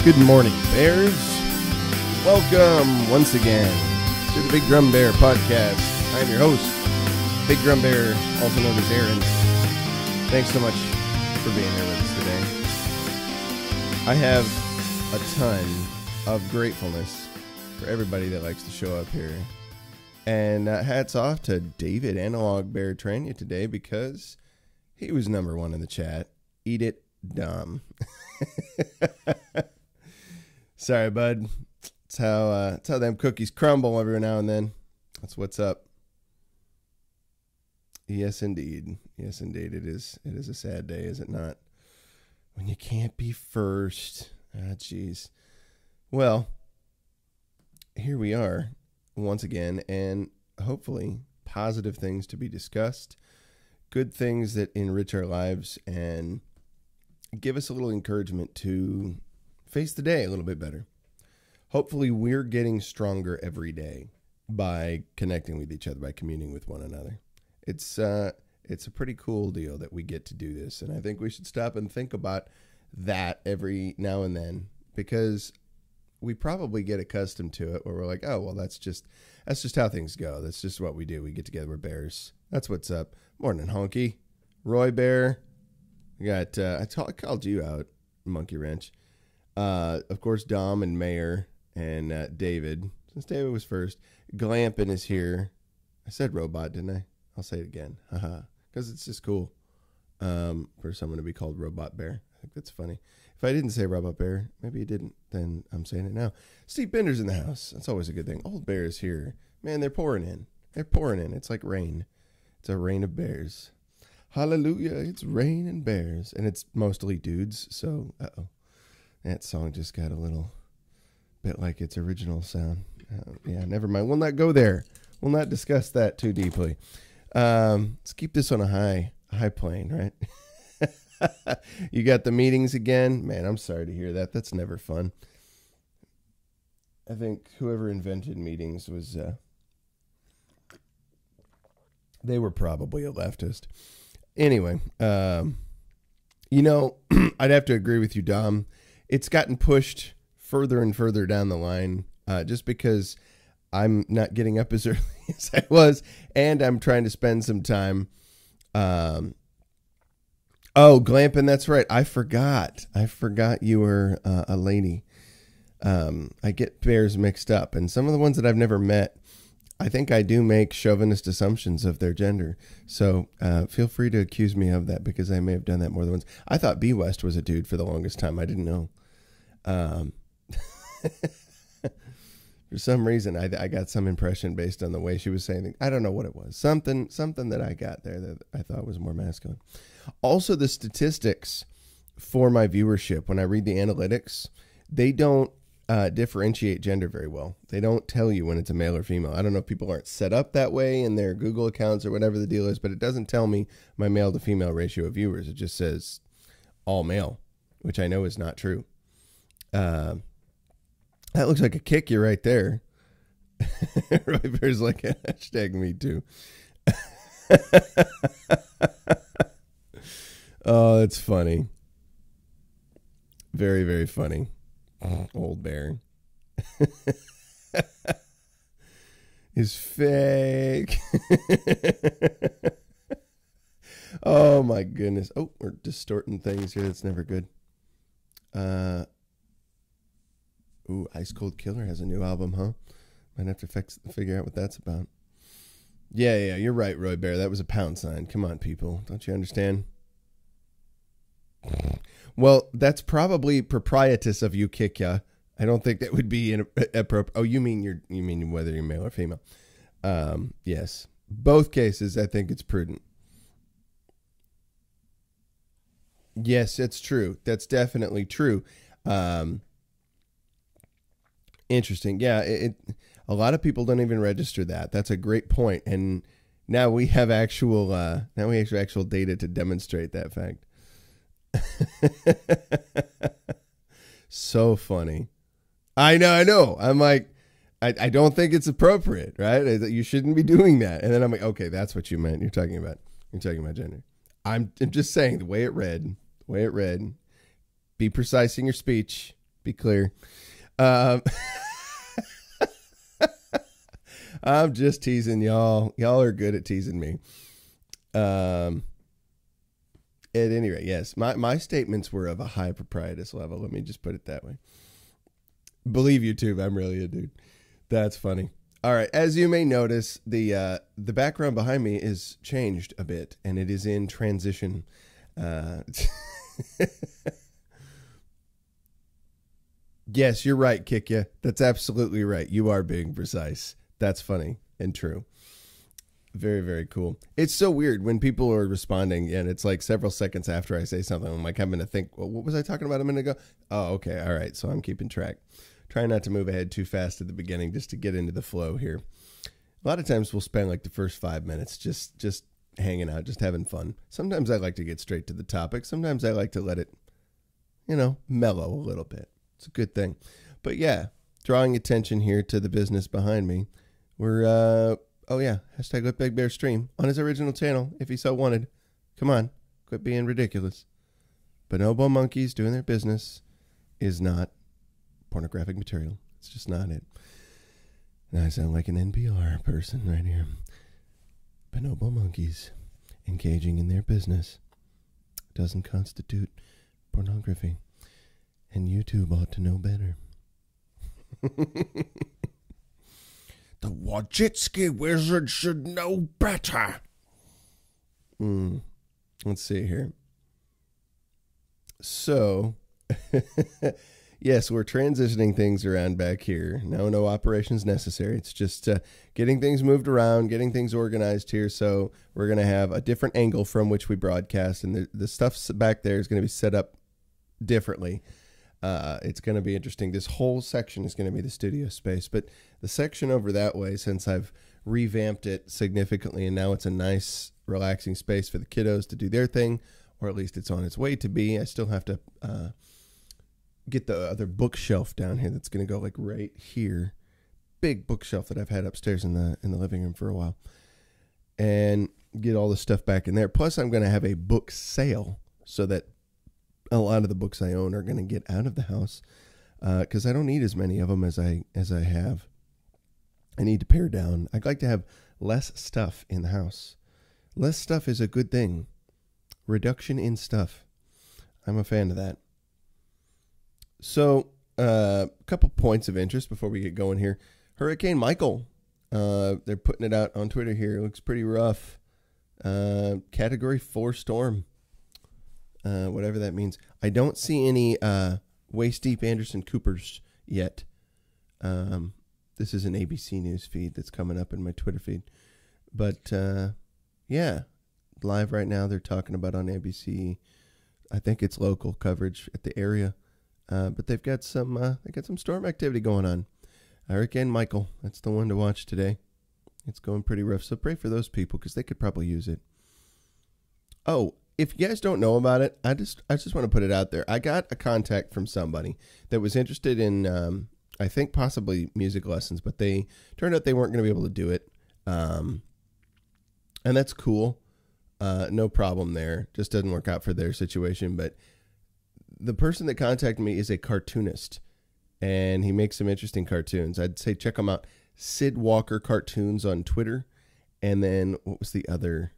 Good morning, Bears. Welcome once again to the Big Drum Bear Podcast. I'm your host, Big Drum Bear, also known as Aaron. Thanks so much for being here with us today. I have a ton of gratefulness for everybody that likes to show up here. And hats off to David Analog Bear Training today because he was number one in the chat. Eat it, dumb. Sorry, bud. It's how them cookies crumble every now and then. That's what's up. Yes, indeed. Yes, indeed. It is a sad day, is it not? When you can't be first. Ah, jeez. Well, here we are once again, and hopefully positive things to be discussed, good things that enrich our lives and give us a little encouragement to face the day a little bit better. Hopefully we're getting stronger every day by connecting with each other, by communing with one another. It's a pretty cool deal that we get to do this, and I think we should stop and think about that every now and then, because we probably get accustomed to it where we're like, oh, well, that's just how things go. That's just what we do. We get together, we're bears. That's what's up. Morning, Honky. Roy Bear. We got, I called you out, Monkey Wrench. Of course, Dom and Mayor and David. Since David was first. Glampin is here. I said robot, didn't I? I'll say it again. Haha. Because it's just cool for someone to be called Robot Bear. I think that's funny. If I didn't say Robot Bear, maybe you didn't, then I'm saying it now. Steve Pinder's in the house. That's always a good thing. Old Bear is here. Man, they're pouring in. They're pouring in. It's like rain. It's a rain of bears. Hallelujah. It's rain and bears. And it's mostly dudes, so uh-oh. That song just got a little bit like its original sound. Yeah, never mind. We'll not go there. We'll not discuss that too deeply. Let's keep this on a high plane, right? You got the meetings again? Man, I'm sorry to hear that. That's never fun. I think whoever invented meetings was, they were probably a leftist. Anyway, you know, I'd have to agree with you, Dom. It's gotten pushed further and further down the line just because I'm not getting up as early as I was, and I'm trying to spend some time. Oh, Glampin, that's right. I forgot you were a lady. I get bears mixed up, and some of the ones that I've never met, I think I do make chauvinist assumptions of their gender. So feel free to accuse me of that because I may have done that more than once. I thought B West was a dude for the longest time. I didn't know. For some reason, I got some impression based on the way she was saying things. I don't know what it was. Something that I got there that I thought was more masculine. Also, the statistics for my viewership, when I read the analytics, they don't differentiate gender very well. They don't tell you when it's a male or female. I don't know if people aren't set up that way in their Google accounts or whatever the deal is, but it doesn't tell me my male to female ratio of viewers. It just says all male, which I know is not true. That looks like a kick you right there. Roy Bear's like, hashtag me too. Oh, that's funny. Very, very funny. Old Bear. Is fake. Oh my goodness. Oh, we're distorting things here. That's never good. Ooh, Ice Cold Killer has a new album, huh? Might have to figure out what that's about. Yeah, you're right, Roy Bear. That was a pound sign. Come on, people. Don't you understand? Well, that's probably proprietous of you, Kikya. I don't think that would be appropriate. Oh, you mean whether you're male or female? Yes. Both cases, I think it's prudent. Yes, it's true. That's definitely true. Interesting. Yeah, a lot of people don't even register that. That's a great point. And now we have actual data to demonstrate that fact. So funny. I know. I'm like, I don't think it's appropriate, right? You shouldn't be doing that. And then I'm like, okay, that's what you meant. You're talking about gender. I'm just saying the way it read. Be precise in your speech. be clear. I'm just teasing y'all. Y'all are good at teasing me. At any rate, yes, my statements were of a high proprietus level. Let me just put it that way. Believe YouTube, I'm really a dude. That's funny. All right, as you may notice, the background behind me is changed a bit, and it is in transition. Yes, you're right, Kick Ya. That's absolutely right. You are being precise. That's funny and true. Very, very cool. It's so weird when people are responding, and it's like several seconds after I say something. I'm like having to think, well, what was I talking about a minute ago? Oh, okay. All right. So I'm keeping track. Trying not to move ahead too fast at the beginning just to get into the flow here. A lot of times we'll spend like the first 5 minutes just hanging out, just having fun. Sometimes I like to get straight to the topic. Sometimes I like to let it, mellow a little bit. It's a good thing. But yeah, drawing attention here to the business behind me. We're, hashtag Let Big Bear Stream on his original channel if he so wanted. Come on, quit being ridiculous. Bonobo monkeys doing their business is not pornographic material. It's just not it. And I sound like an NPR person right here. Bonobo monkeys engaging in their business doesn't constitute pornography. And YouTube ought to know better. The WOJCICKI wizard should know better. Let's see here. So, yes, we're transitioning things around back here. No operations necessary. It's just getting things moved around, getting things organized here. So we're going to have a different angle from which we broadcast, and the stuff back there is going to be set up differently. It's going to be interesting. This whole section is going to be the studio space, but the section over that way, since I've revamped it significantly, and now it's a nice, relaxing space for the kiddos to do their thing, or at least it's on its way to be. I still have to get the other bookshelf down here that's going to go like right here. Big bookshelf that I've had upstairs in the living room for a while, and get all the stuff back in there. Plus, I'm going to have a book sale so that a lot of the books I own are going to get out of the house because I don't need as many of them as I have. I need to pare down. I'd like to have less stuff in the house. Less stuff is a good thing. Reduction in stuff. I'm a fan of that. So, a couple points of interest before we get going here. Hurricane Michael. They're putting it out on Twitter here. It looks pretty rough. Category 4 storm. Whatever that means. I don't see any waist-deep Anderson Coopers yet. This is an ABC News feed that's coming up in my Twitter feed. But, yeah, live right now they're talking about on ABC. I think it's local coverage at the area. But they've got some storm activity going on. Hurricane Michael, that's the one to watch today. It's going pretty rough, so pray for those people because they could probably use it. Oh, if you guys don't know about it, I just want to put it out there. I got a contact from somebody that was interested in, I think possibly music lessons, but they turned out they weren't going to be able to do it. And that's cool. No problem there. Just doesn't work out for their situation. But the person that contacted me is a cartoonist, and he makes some interesting cartoons. I'd say check him out. Sid Walker Cartoons on Twitter. And then what was the other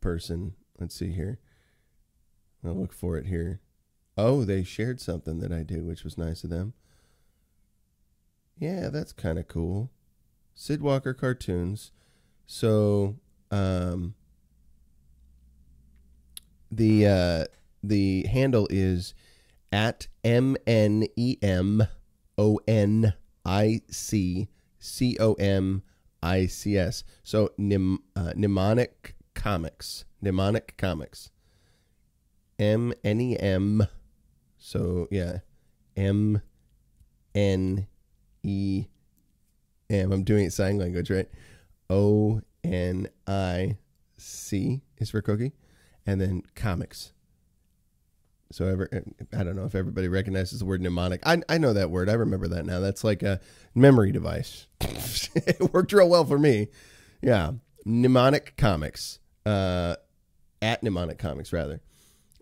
person? Let's see here. I'll look for it here. Oh, they shared something that I did, which was nice of them. Yeah, that's kind of cool. Sid Walker Cartoons. So, the handle is at MNEMONICCOMICS. So, Mnemonic Comics. Mnemonic Comics. MNEM. So, yeah. MNEM. I'm doing it sign language, right? ONIC is for cookie. And then comics. So, I don't know if everybody recognizes the word mnemonic. I know that word. I remember that now. That's like a memory device. It worked real well for me. Yeah. Mnemonic Comics. At Mnemonic Comics, rather.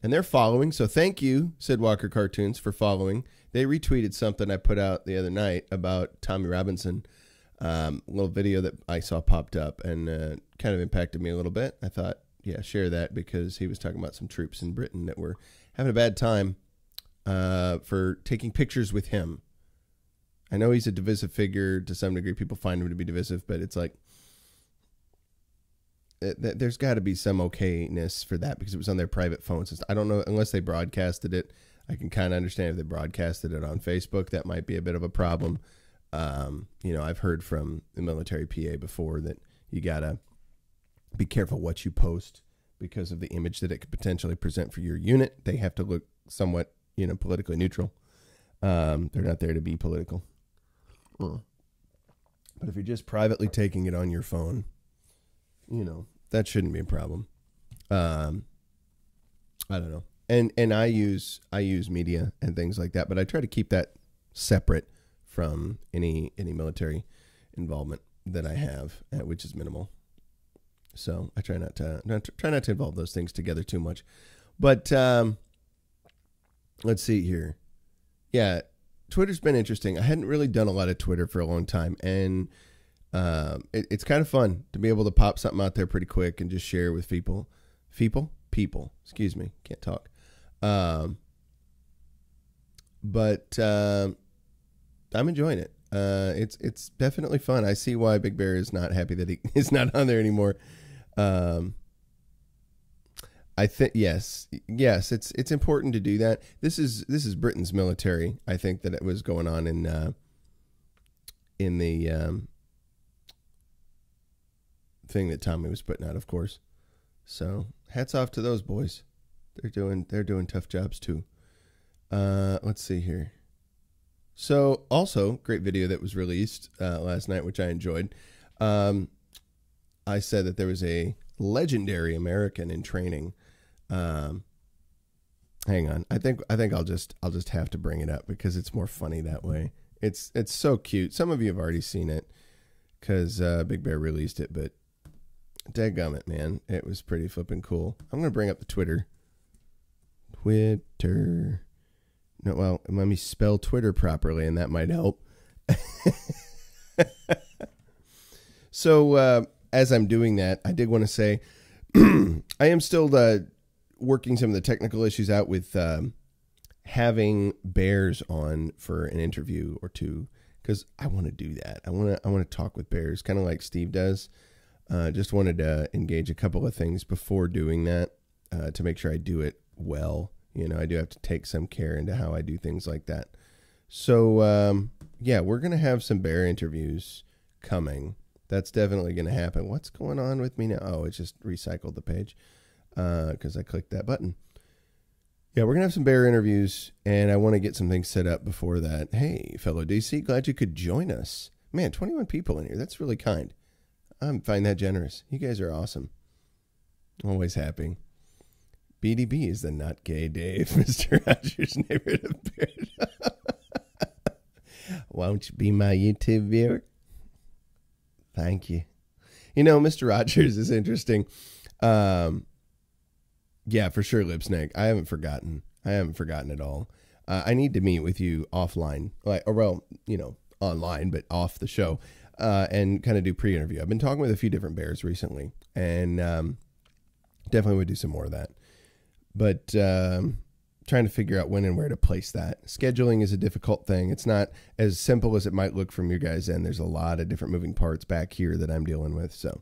And they're following. So thank you, Sid Walker Cartoons, for following. They retweeted something I put out the other night about Tommy Robinson. Little video that I saw popped up and kind of impacted me a little bit. I thought, yeah, share that because he was talking about some troops in Britain that were having a bad time for taking pictures with him. I know he's a divisive figure to some degree. People find him to be divisive, but it's like there's got to be some okayness for that because it was on their private phones. I don't know, unless they broadcasted it. I can kind of understand if they broadcasted it on Facebook. That might be a bit of a problem. You know, I've heard from the military PA before that you got to be careful what you post because of the image that it could potentially present for your unit. They have to look somewhat, you know, politically neutral. They're not there to be political. But if you're just privately taking it on your phone, you know, that shouldn't be a problem. I don't know. And I use media and things like that, but I try to keep that separate from any military involvement that I have, which is minimal. So I try not to involve those things together too much. But let's see here. Yeah, Twitter's been interesting. I hadn't really done a lot of Twitter for a long time, and it's kind of fun to be able to pop something out there pretty quick and just share with people. Excuse me, can't talk. But I'm enjoying it. It's definitely fun. I see why Big Bear is not happy that he is not on there anymore. I think yes, it's important to do that. This is Britain's military. I think that it was going on in the thing that Tommy was putting out, of course. So hats off to those boys. They're doing tough jobs too. Let's see here. So also great video that was released last night, which I enjoyed. I said that there was a legendary American in training. Hang on. I think I'll just have to bring it up because it's more funny that way. It's so cute. Some of you have already seen it because Big Bear released it, but dadgummit, man, it was pretty flipping cool. I'm gonna bring up the Twitter. No, well, let me spell Twitter properly, and that might help. So as I'm doing that, I did want to say I am still working some of the technical issues out with having bears on for an interview or two, because I want to do that. I want to talk with bears, kind of like Steve does. Just wanted to engage a couple of things before doing that to make sure I do it well. You know, I do have to take some care into how I do things like that. So, yeah, we're going to have some bear interviews coming. That's definitely going to happen. What's going on with me now? Oh, it just recycled the page because I clicked that button. Yeah, we're going to have some bear interviews, and I want to get some things set up before that. Hey, fellow DC, glad you could join us. Man, 21 people in here. That's really kind. I find that generous. You guys are awesome. Always happy. BDB is the not gay Dave, Mr. Rogers' neighborhood of bears. Won't you be my YouTube viewer? Thank you. You know, Mr. Rogers is interesting. Yeah, for sure, Lipsnake. I haven't forgotten at all. I need to meet with you offline, online, but off the show, and kind of do pre-interview. I've been talking with a few different bears recently, and definitely would do some more of that. But trying to figure out when and where to place that. Scheduling is a difficult thing. It's not as simple as it might look from your guys' end. There's a lot of different moving parts back here that I'm dealing with. So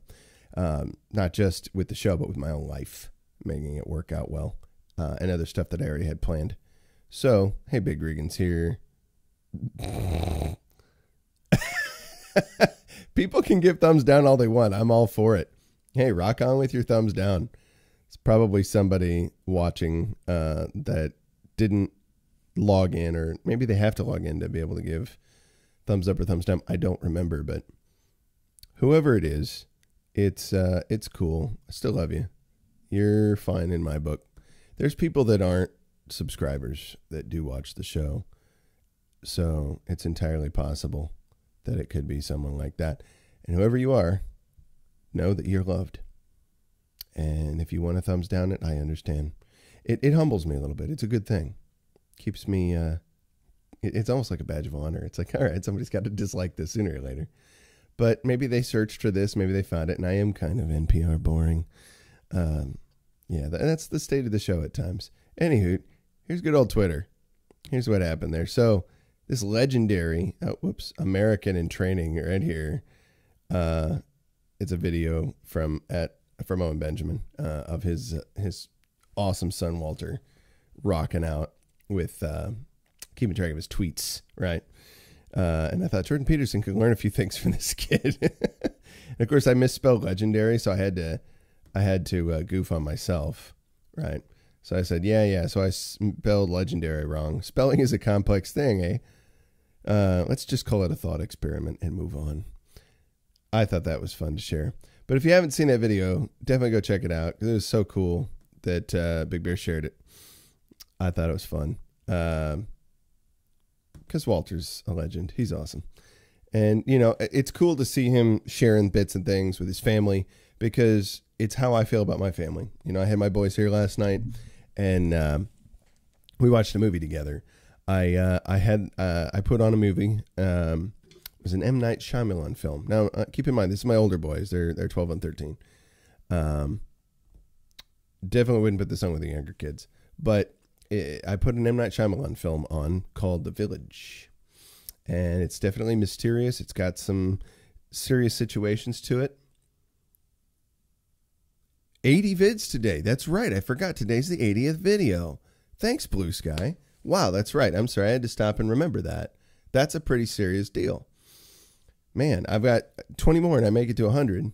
not just with the show, but with my own life, making it work out well, and other stuff that I already had planned. So, hey, Big Regan's here. People can give thumbs down all they want. I'm all for it. Hey, rock on with your thumbs down. It's probably somebody watching that didn't log in, or maybe they have to log in to be able to give thumbs up or thumbs down. I don't remember, but whoever it is, it's cool. I still love you. You're fine in my book. There's people that aren't subscribers that do watch the show, so it's entirely possible that it could be someone like that. And whoever you are, know that you're loved. And if you want a thumbs down it, I understand. It humbles me a little bit. It's a good thing. Keeps me it's almost like a badge of honor. It's like, all right, somebody's got to dislike this sooner or later. But maybe they searched for this, maybe they found it, and I am kind of NPR boring. Yeah, that's the state of the show at times. Anywho, here's good old Twitter. Here's what happened there. So this legendary, American in training right here. It's a video from Owen Benjamin of his awesome son Walter rocking out with keeping track of his tweets, right? And I thought Jordan Peterson could learn a few things from this kid. And of course, I misspelled legendary, so I had to goof on myself, right? So I said, yeah. So I spelled legendary wrong. Spelling is a complex thing, eh? Let's just call it a thought experiment and move on. I thought that was fun to share. But if you haven't seen that video, definitely go check it out. It was so cool that Big Bear shared it. I thought it was fun. Because Walter's a legend. He's awesome. And, you know, it's cool to see him sharing bits and things with his family because it's how I feel about my family. You know, I had my boys here last night and we watched a movie together. I put on a movie. It was an M. Night Shyamalan film. Now, keep in mind, this is my older boys. They're 12 and 13. Definitely wouldn't put this on with the younger kids. But I put an M. Night Shyamalan film on called The Village. And it's definitely mysterious. It's got some serious situations to it. 80 vids today. That's right. I forgot. Today's the 80th video. Thanks, Blue Sky. Wow, that's right. I'm sorry. I had to stop and remember that. That's a pretty serious deal. Man, I've got 20 more and I make it to 100.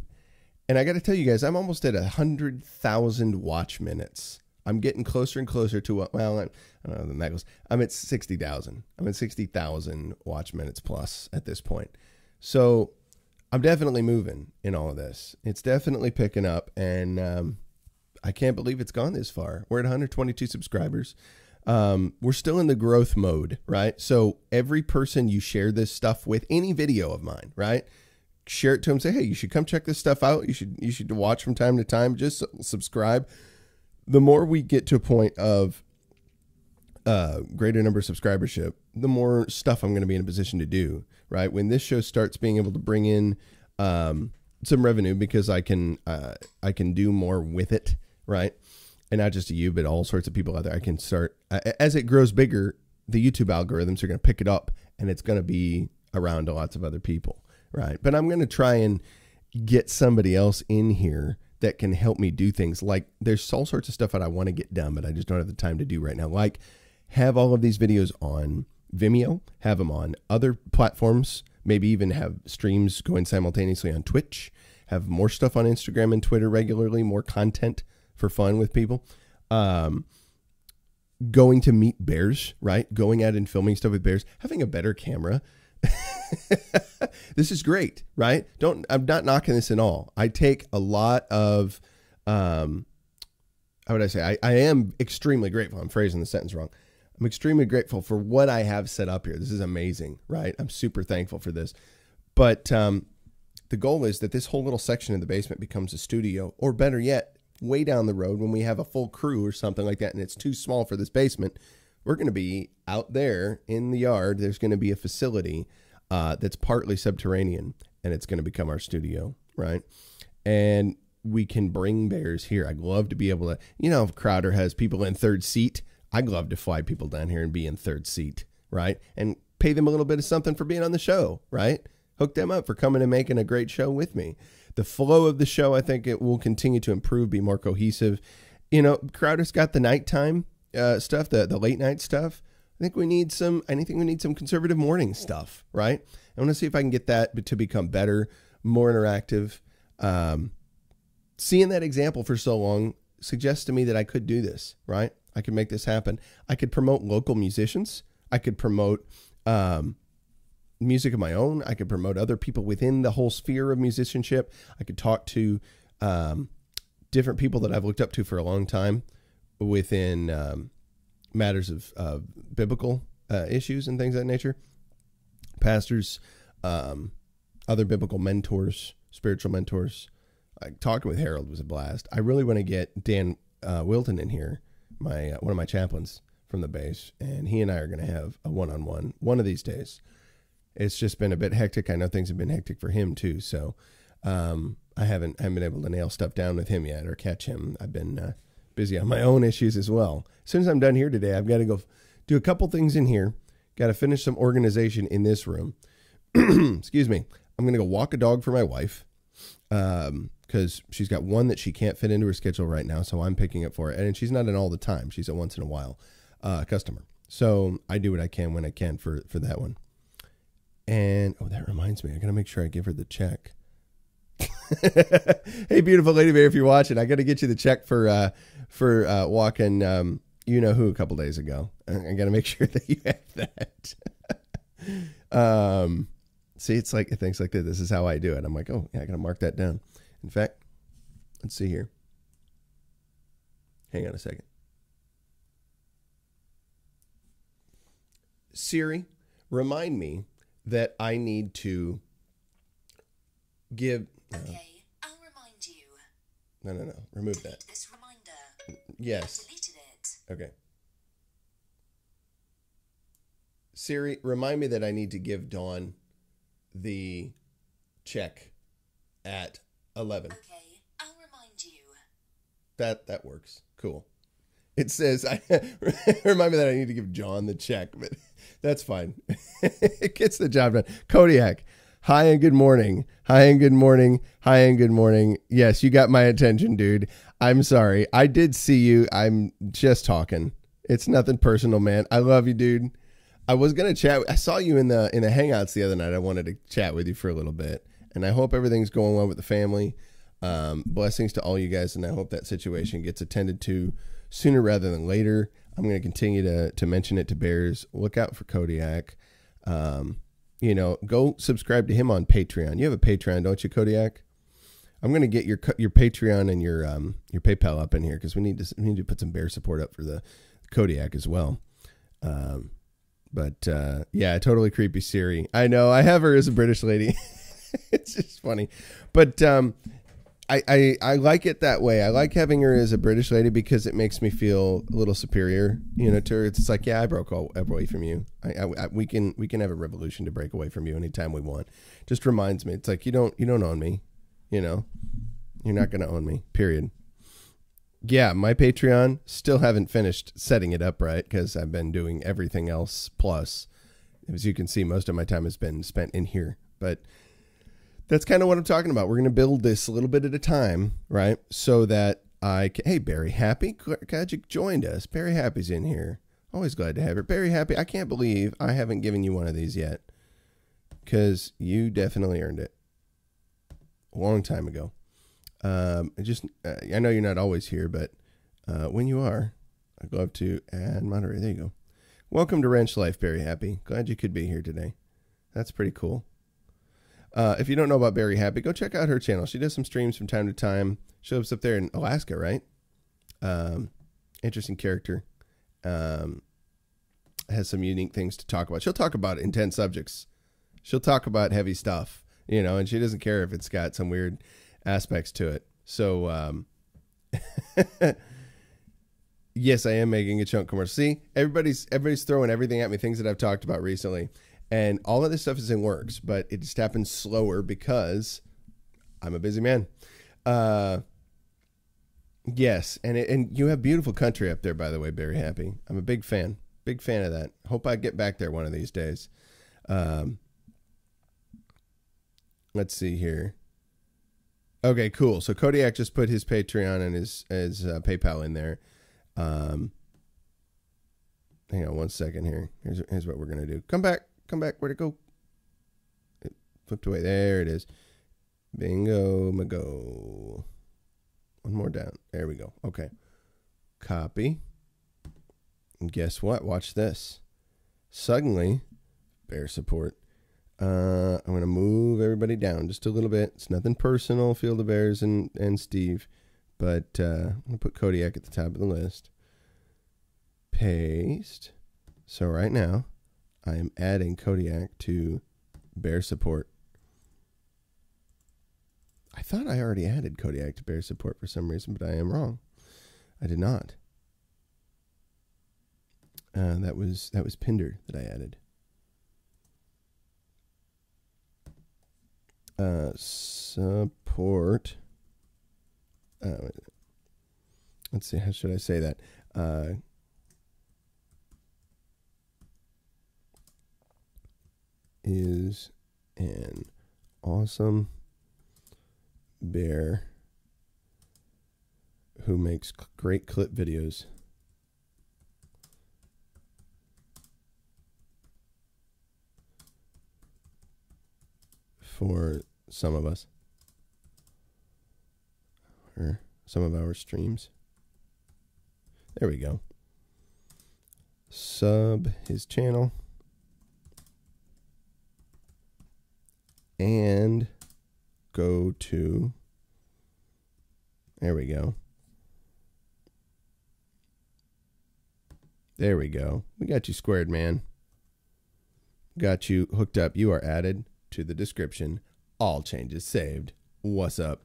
And I got to tell you guys, I'm almost at 100,000 watch minutes. I'm getting closer and closer to what, well, I don't know, the that goes. I'm at 60,000. I'm at 60,000 watch minutes plus at this point. So I'm definitely moving in all of this. It's definitely picking up, and I can't believe it's gone this far. We're at 122 subscribers. We're still in the growth mode, right? So every person you share this stuff with, any video of mine, right? Share it to them. Say, hey, you should come check this stuff out. You should watch from time to time. Just subscribe. The more we get to a point of greater number of subscribership, the more stuff I'm going to be in a position to do, right? When this show starts being able to bring in some revenue because I can do more with it, right? And not just to you, but all sorts of people out there. I can start, as it grows bigger, the YouTube algorithms are going to pick it up and it's going to be around to lots of other people, right? But I'm going to try and get somebody else in here that can help me do things. Like there's all sorts of stuff that I want to get done, but I just don't have the time to do right now. Like have all of these videos on Vimeo, have them on other platforms, maybe even have streams going simultaneously on Twitch, have more stuff on Instagram and Twitter regularly, more content for fun with people. Going to meet bears, right? Going out and filming stuff with bears, having a better camera. This is great, right? I'm not knocking this at all. I take a lot of, how would I say? I am extremely grateful. I'm phrasing the sentence wrong. I'm extremely grateful for what I have set up here. This is amazing, right? I'm super thankful for this. But the goal is that this whole little section in the basement becomes a studio, or better yet, way down the road when we have a full crew or something like that and it's too small for this basement, we're going to be out there in the yard. There's going to be a facility that's partly subterranean, and it's going to become our studio, right? And we can bring bears here. I'd love to be able to, you know, if Crowder has people in third seat, I'd love to fly people down here and be in third seat, right? And pay them a little bit of something for being on the show, right? Hook them up for coming and making a great show with me. The flow of the show, I think it will continue to improve, be more cohesive. You know, Crowder's got the nighttime stuff, the late night stuff. I think we need some conservative morning stuff, right? I want to see if I can get that to become better, more interactive. Seeing that example for so long suggests to me that I could do this, right? I could make this happen. I could promote local musicians. I could promote music of my own. I could promote other people within the whole sphere of musicianship. I could talk to different people that I've looked up to for a long time within matters of biblical issues and things of that nature. Pastors, other biblical mentors, spiritual mentors. Talking with Harold was a blast. I really want to get Dan Wilton in here, one of my chaplains from the base, and he and I are going to have a one-on-one one of these days. It's just been a bit hectic. I know things have been hectic for him too, so I haven't been able to nail stuff down with him yet or catch him. I've been busy on my own issues as well. As soon as I'm done here today, I've got to go do a couple things in here. Got to finish some organization in this room. Excuse me. I'm going to go walk a dog for my wife because she's got one that she can't fit into her schedule right now, so I'm picking it for her. And she's not in all the time. She's a once in a while customer. So I do what I can when I can for that one. And, oh, that reminds me. I got to make sure I give her the check. Hey, beautiful lady bear, if you're watching, I got to get you the check for walking you know who a couple days ago. I got to make sure that you have that. See, it's like things like this. This is how I do it. I'm like, oh, yeah, I got to mark that down. In fact, let's see here. Hang on a second. Siri, remind me that I need to give... Okay, I'll remind you. No. Remove that. This reminder. Yes. I deleted it. Okay. Siri, remind me that I need to give Dawn the check at 11. Okay, I'll remind you. That works. Cool. It says, remind me that I need to give John the check, but that's fine. It gets the job done. Kodiak, hi and good morning. Hi and good morning. Hi and good morning. Yes, you got my attention, dude. I'm sorry. I did see you. I'm just talking. It's nothing personal, man. I love you, dude. I was going to chat. I saw you in the Hangouts the other night. I wanted to chat with you for a little bit, and I hope everything's going well with the family. Blessings to all you guys, and I hope that situation gets attended to sooner rather than later. I'm going to continue to mention it to bears. Look out for Kodiak. Go subscribe to him on Patreon. You have a Patreon, don't you, Kodiak? I'm going to get your Patreon and your PayPal up in here because we need to put some bear support up for the Kodiak as well. Yeah, totally creepy Siri. I know. I have her as a British lady. It's just funny. But I like it that way. I like having her as a British lady because it makes me feel a little superior, to her. It's like, yeah, I broke away from you. We can have a revolution to break away from you anytime we want. Just reminds me. It's like, you don't own me, You're not going to own me, period. Yeah, my Patreon, still haven't finished setting it up right because I've been doing everything else. Plus, as you can see, most of my time has been spent in here. But that's kind of what I'm talking about. We're going to build this a little bit at a time, right? So that hey, Barry Happy, glad you joined us. Barry Happy's in here. Always glad to have her. Barry Happy, I can't believe I haven't given you one of these yet because you definitely earned it a long time ago. I know you're not always here, but when you are, I'd love to add moderator. There you go. Welcome to Ranch Life, Barry Happy. Glad you could be here today. That's pretty cool. If you don't know about Barry Happy, go check out her channel. She does some streams from time to time. Shows up there in Alaska, right? Interesting character. Has some unique things to talk about. She'll talk about intense subjects. She'll talk about heavy stuff, and she doesn't care if it's got some weird aspects to it. So, yes, I am making a chunk commercial. See, everybody's throwing everything at me, things that I've talked about recently. And all of this stuff is in works, but it just happens slower because I'm a busy man. Yes, and you have beautiful country up there, by the way, Barry Happy. I'm a big fan of that. Hope I get back there one of these days. Let's see here. Okay, cool. So Kodiak just put his Patreon and his PayPal in there. Hang on one second here. Here's what we're gonna do. Come back. Where'd it go? It flipped away. There it is. Bingo, mago. One more down. There we go. Okay. Copy. And guess what? Watch this. Suddenly, bear support. I'm going to move everybody down just a little bit. It's nothing personal, Field of Bears and Steve. But I'm going to put Kodiak at the top of the list. Paste. So right now, I am adding Kodiak to bear support. I thought I already added Kodiak to bear support for some reason, but I am wrong. I did not. That was Pinder that I added. Support. Let's see. How should I say that? Is an awesome bear who makes great clip videos. For some of us, or some of our streams. There we go. Sub his channel and go to, there we go. There we go. We got you squared, man. Got you hooked up. You are added to the description. All changes saved. What's up?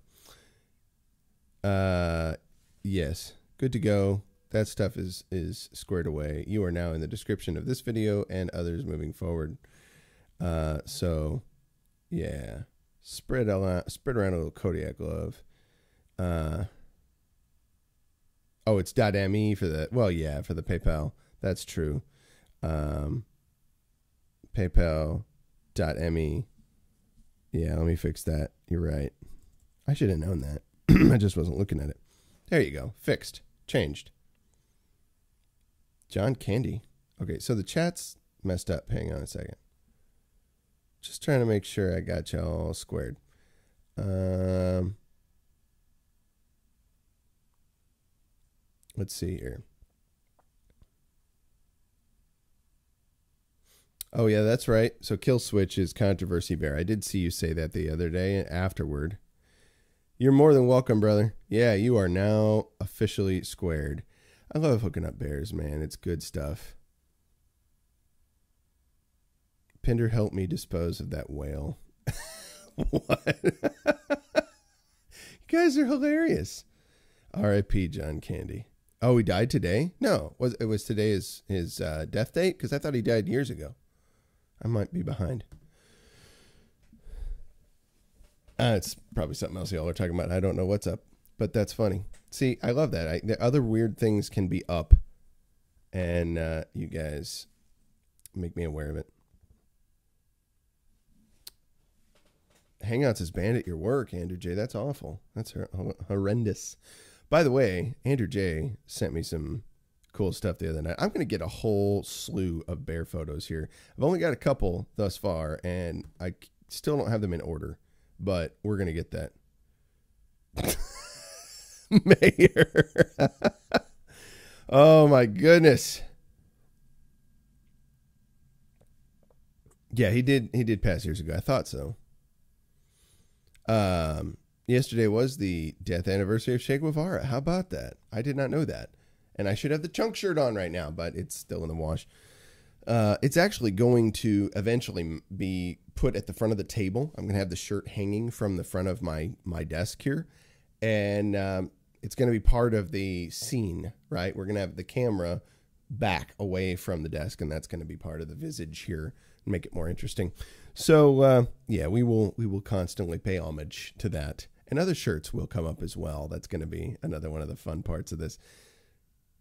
Yes. Good to go. That stuff is squared away. You are now in the description of this video and others moving forward. So yeah. Spread around a little Kodiak love. Oh, it's .me for the, well, yeah, for the PayPal. That's true. PayPal.me. Yeah, let me fix that. You're right. I should have known that. I just wasn't looking at it. There you go. Fixed. Changed. John Candy. Okay, so the chat's messed up. Hang on a second. Just trying to make sure I got y'all squared. Let's see here. Oh, yeah, that's right. So Kill Switch is Controversy Bear. I did see you say that the other day afterward. You're more than welcome, brother. Yeah, you are now officially squared. I love hooking up bears, man. It's good stuff. Pinder helped me dispose of that whale. What? You guys are hilarious. R.I.P. John Candy. Oh, he died today? No, it was today his death date? Because I thought he died years ago. I might be behind. It's probably something else y'all are talking about. I don't know what's up, but that's funny. See, I love that. The other weird things can be up, and you guys make me aware of it. Hangouts is banned at your work, Andrew J. That's awful. That's horrendous. By the way, Andrew J. sent me some cool stuff the other night. I'm going to get a whole slew of bear photos here. I've only got a couple thus far, and I still don't have them in order, but we're going to get that. Mayor. Oh, my goodness. Yeah, he did pass years ago. I thought so. Yesterday was the death anniversary of Che Guevara. How about that? I did not know that. And I should have the chunk shirt on right now, but it's still in the wash. It's actually going to eventually be put at the front of the table. I'm going to have the shirt hanging from the front of my desk here. And it's going to be part of the scene, right? We're going to have the camera back away from the desk, and that's going to be part of the visage here and make it more interesting. So, yeah, we will constantly pay homage to that. And other shirts will come up as well. That's going to be another one of the fun parts of this.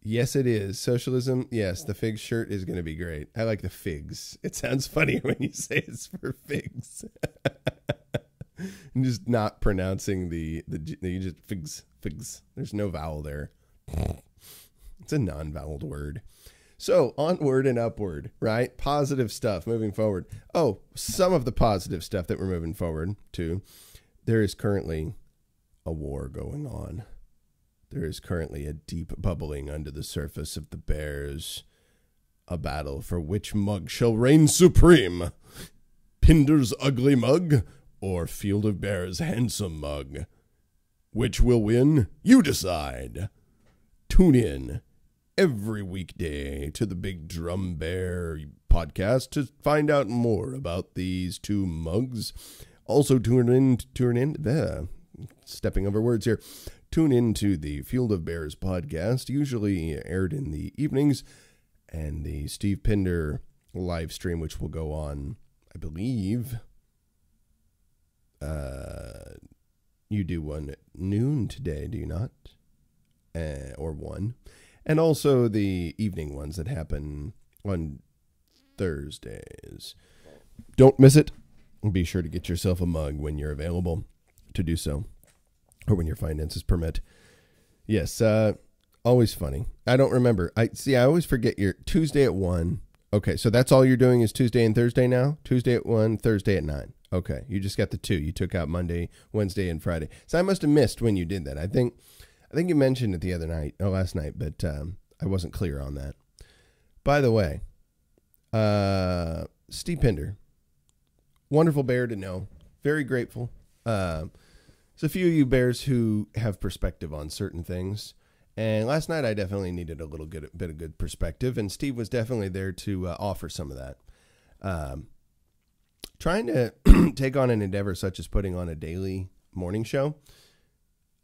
Yes, it is. Socialism, yes, the figs shirt is going to be great. I like the figs. It sounds funny when you say it's for figs. I'm just not pronouncing you just figs. There's no vowel there. It's a non-voweled word. So onward and upward, right? Positive stuff moving forward. Oh, some of the positive stuff that we're moving forward to. There is currently a war going on. There is currently a deep bubbling under the surface of the bears. A battle for which mug shall reign supreme. Pinder's ugly mug or Field of Bears' handsome mug. Which will win? You decide. Tune in every weekday to the Big Drum Bear podcast to find out more about these two mugs. Also tune in, stepping over words here. Tune in to the Field of Bears podcast, usually aired in the evenings, and the Steve Pinder live stream, which will go on, I believe, you do one at noon today, do you not? Or 1. And also the evening ones that happen on Thursdays. Don't miss it. Be sure to get yourself a mug when you're available to do so, or when your finances permit. Yes, always funny. I don't remember. I always forget your Tuesday at 1. Okay, so that's all you're doing is Tuesday and Thursday now? Tuesday at 1, Thursday at 9. Okay, you just got the 2. You took out Monday, Wednesday, and Friday. So I must have missed when you did that. I think you mentioned it the other night, last night, but I wasn't clear on that. By the way, Steve Pinder, wonderful bear to know. Very grateful. There's a few of you bears who have perspective on certain things. And last night I definitely needed a little bit of good perspective. And Steve was definitely there to offer some of that. Trying to take on an endeavor such as putting on a daily morning show,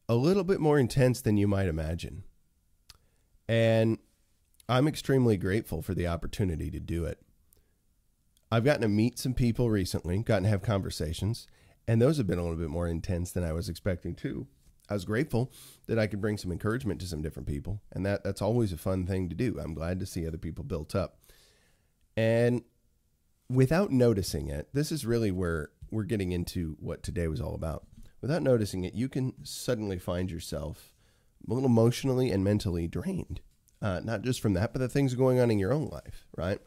a little bit more intense than you might imagine. And I'm extremely grateful for the opportunity to do it. I've gotten to meet some people recently, gotten to have conversations, and those have been a little bit more intense than I was expecting too. I was grateful that I could bring some encouragement to some different people, and that's always a fun thing to do. I'm glad to see other people built up. And without noticing it, this is really where we're getting into what today was all about. Without noticing it, you can suddenly find yourself a little emotionally and mentally drained. Not just from that, but the things going on in your own life, right?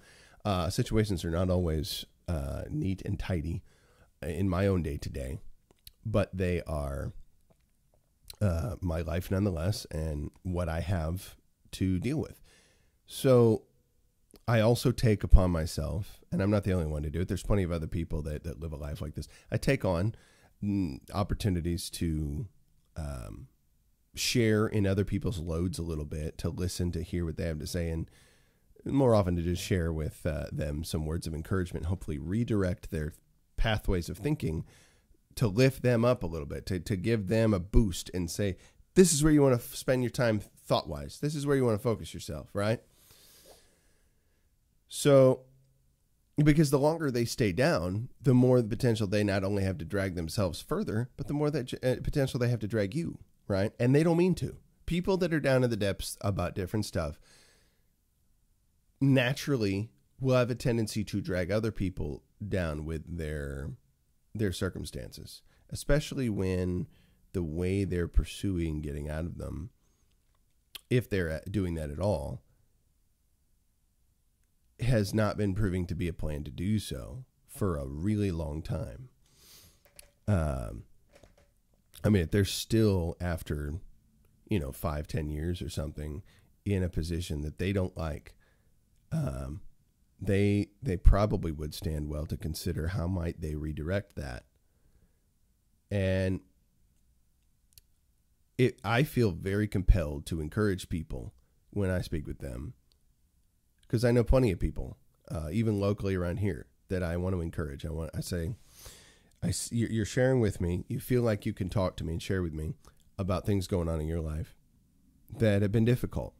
Situations are not always neat and tidy in my own day-to-day, but they are my life nonetheless and what I have to deal with. So I also take upon myself, and I'm not the only one to do it. There's plenty of other people that live a life like this. I take on opportunities to share in other people's loads a little bit, to listen, to hear what they have to say, and more often to just share with them some words of encouragement, hopefully redirect their pathways of thinking to lift them up a little bit, to give them a boost and say, this is where you want to spend your time thought-wise. This is where you want to focus yourself, right? So, because the longer they stay down, the more the potential they not only have to drag themselves further, but the more that potential they have to drag you, right? And they don't mean to. People that are down in the depths about different stuff naturally will have a tendency to drag other people down with their circumstances, especially when the way they're pursuing getting out of them, if they're doing that at all, has not been proving to be a plan to do so for a really long time. I mean, if they're still after, 5-10 years or something in a position that they don't like, they probably would stand well to consider how might they redirect that. And I feel very compelled to encourage people when I speak with them, because I know plenty of people, even locally around here, that I want to encourage. You're sharing with me. You feel like you can talk to me and share with me about things going on in your life that have been difficult.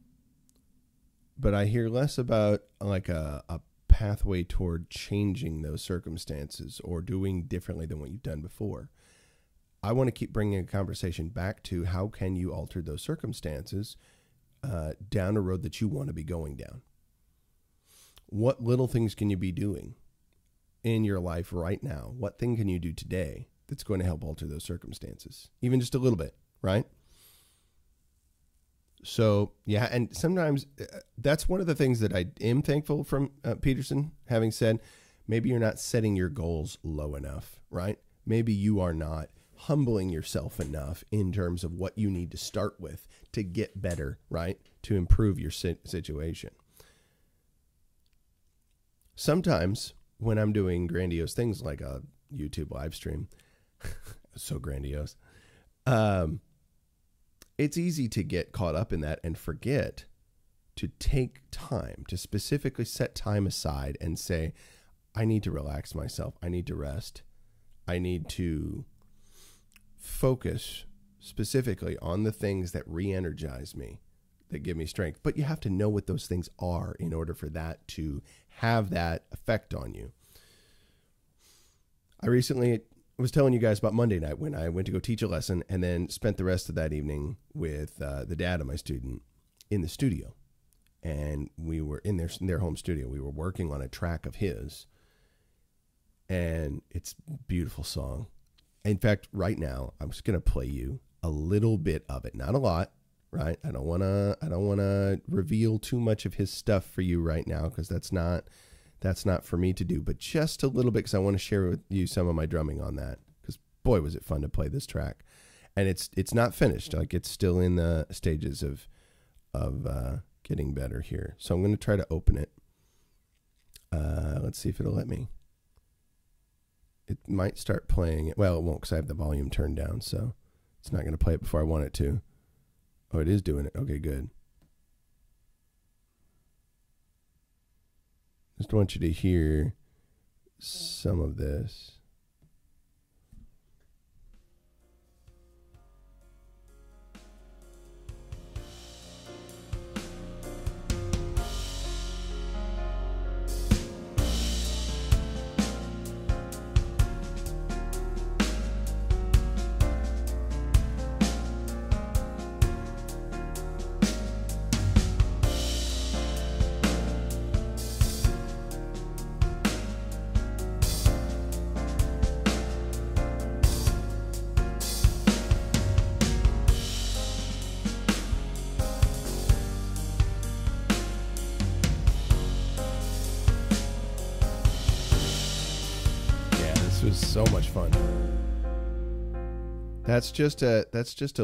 But I hear less about like a pathway toward changing those circumstances or doing differently than what you've done before. I want to keep bringing a conversation back to how can you alter those circumstances down a road that you want to be going down. What little things can you be doing in your life right now? What thing can you do today that's going to help alter those circumstances? Even just a little bit, right? So, yeah, and sometimes that's one of the things that I am thankful from Peterson, having said, maybe you're not setting your goals low enough, right? Maybe you are not humbling yourself enough in terms of what you need to start with to get better, right? To improve your situation. Sometimes when I'm doing grandiose things like a YouTube live stream, so grandiose, it's easy to get caught up in that and forget to take time, to specifically set time aside and say, I need to relax myself. I need to rest. I need to focus specifically on the things that re-energize me, that give me strength. But you have to know what those things are in order for that to have that effect on you. I recently was telling you guys about Monday night when I went to go teach a lesson and then spent the rest of that evening with the dad of my student in the studio. And we were in their home studio. We were working on a track of his. And it's a beautiful song. In fact, right now, I'm just going to play you a little bit of it. Not a lot, right? I don't want to reveal too much of his stuff for you right now, because that's not for me to do, but just a little bit, because I want to share with you some of my drumming on that, because boy, was it fun to play this track. And it's not finished. Like, it's still in the stages of getting better here. So I'm going to try to open it. Let's see if it'll let me. It might start playing it. Well, it won't, because I have the volume turned down, so it's not going to play it before I want it to. Oh, it is doing it. Okay, good. Just want you to hear some of this. Was so much fun. That's just a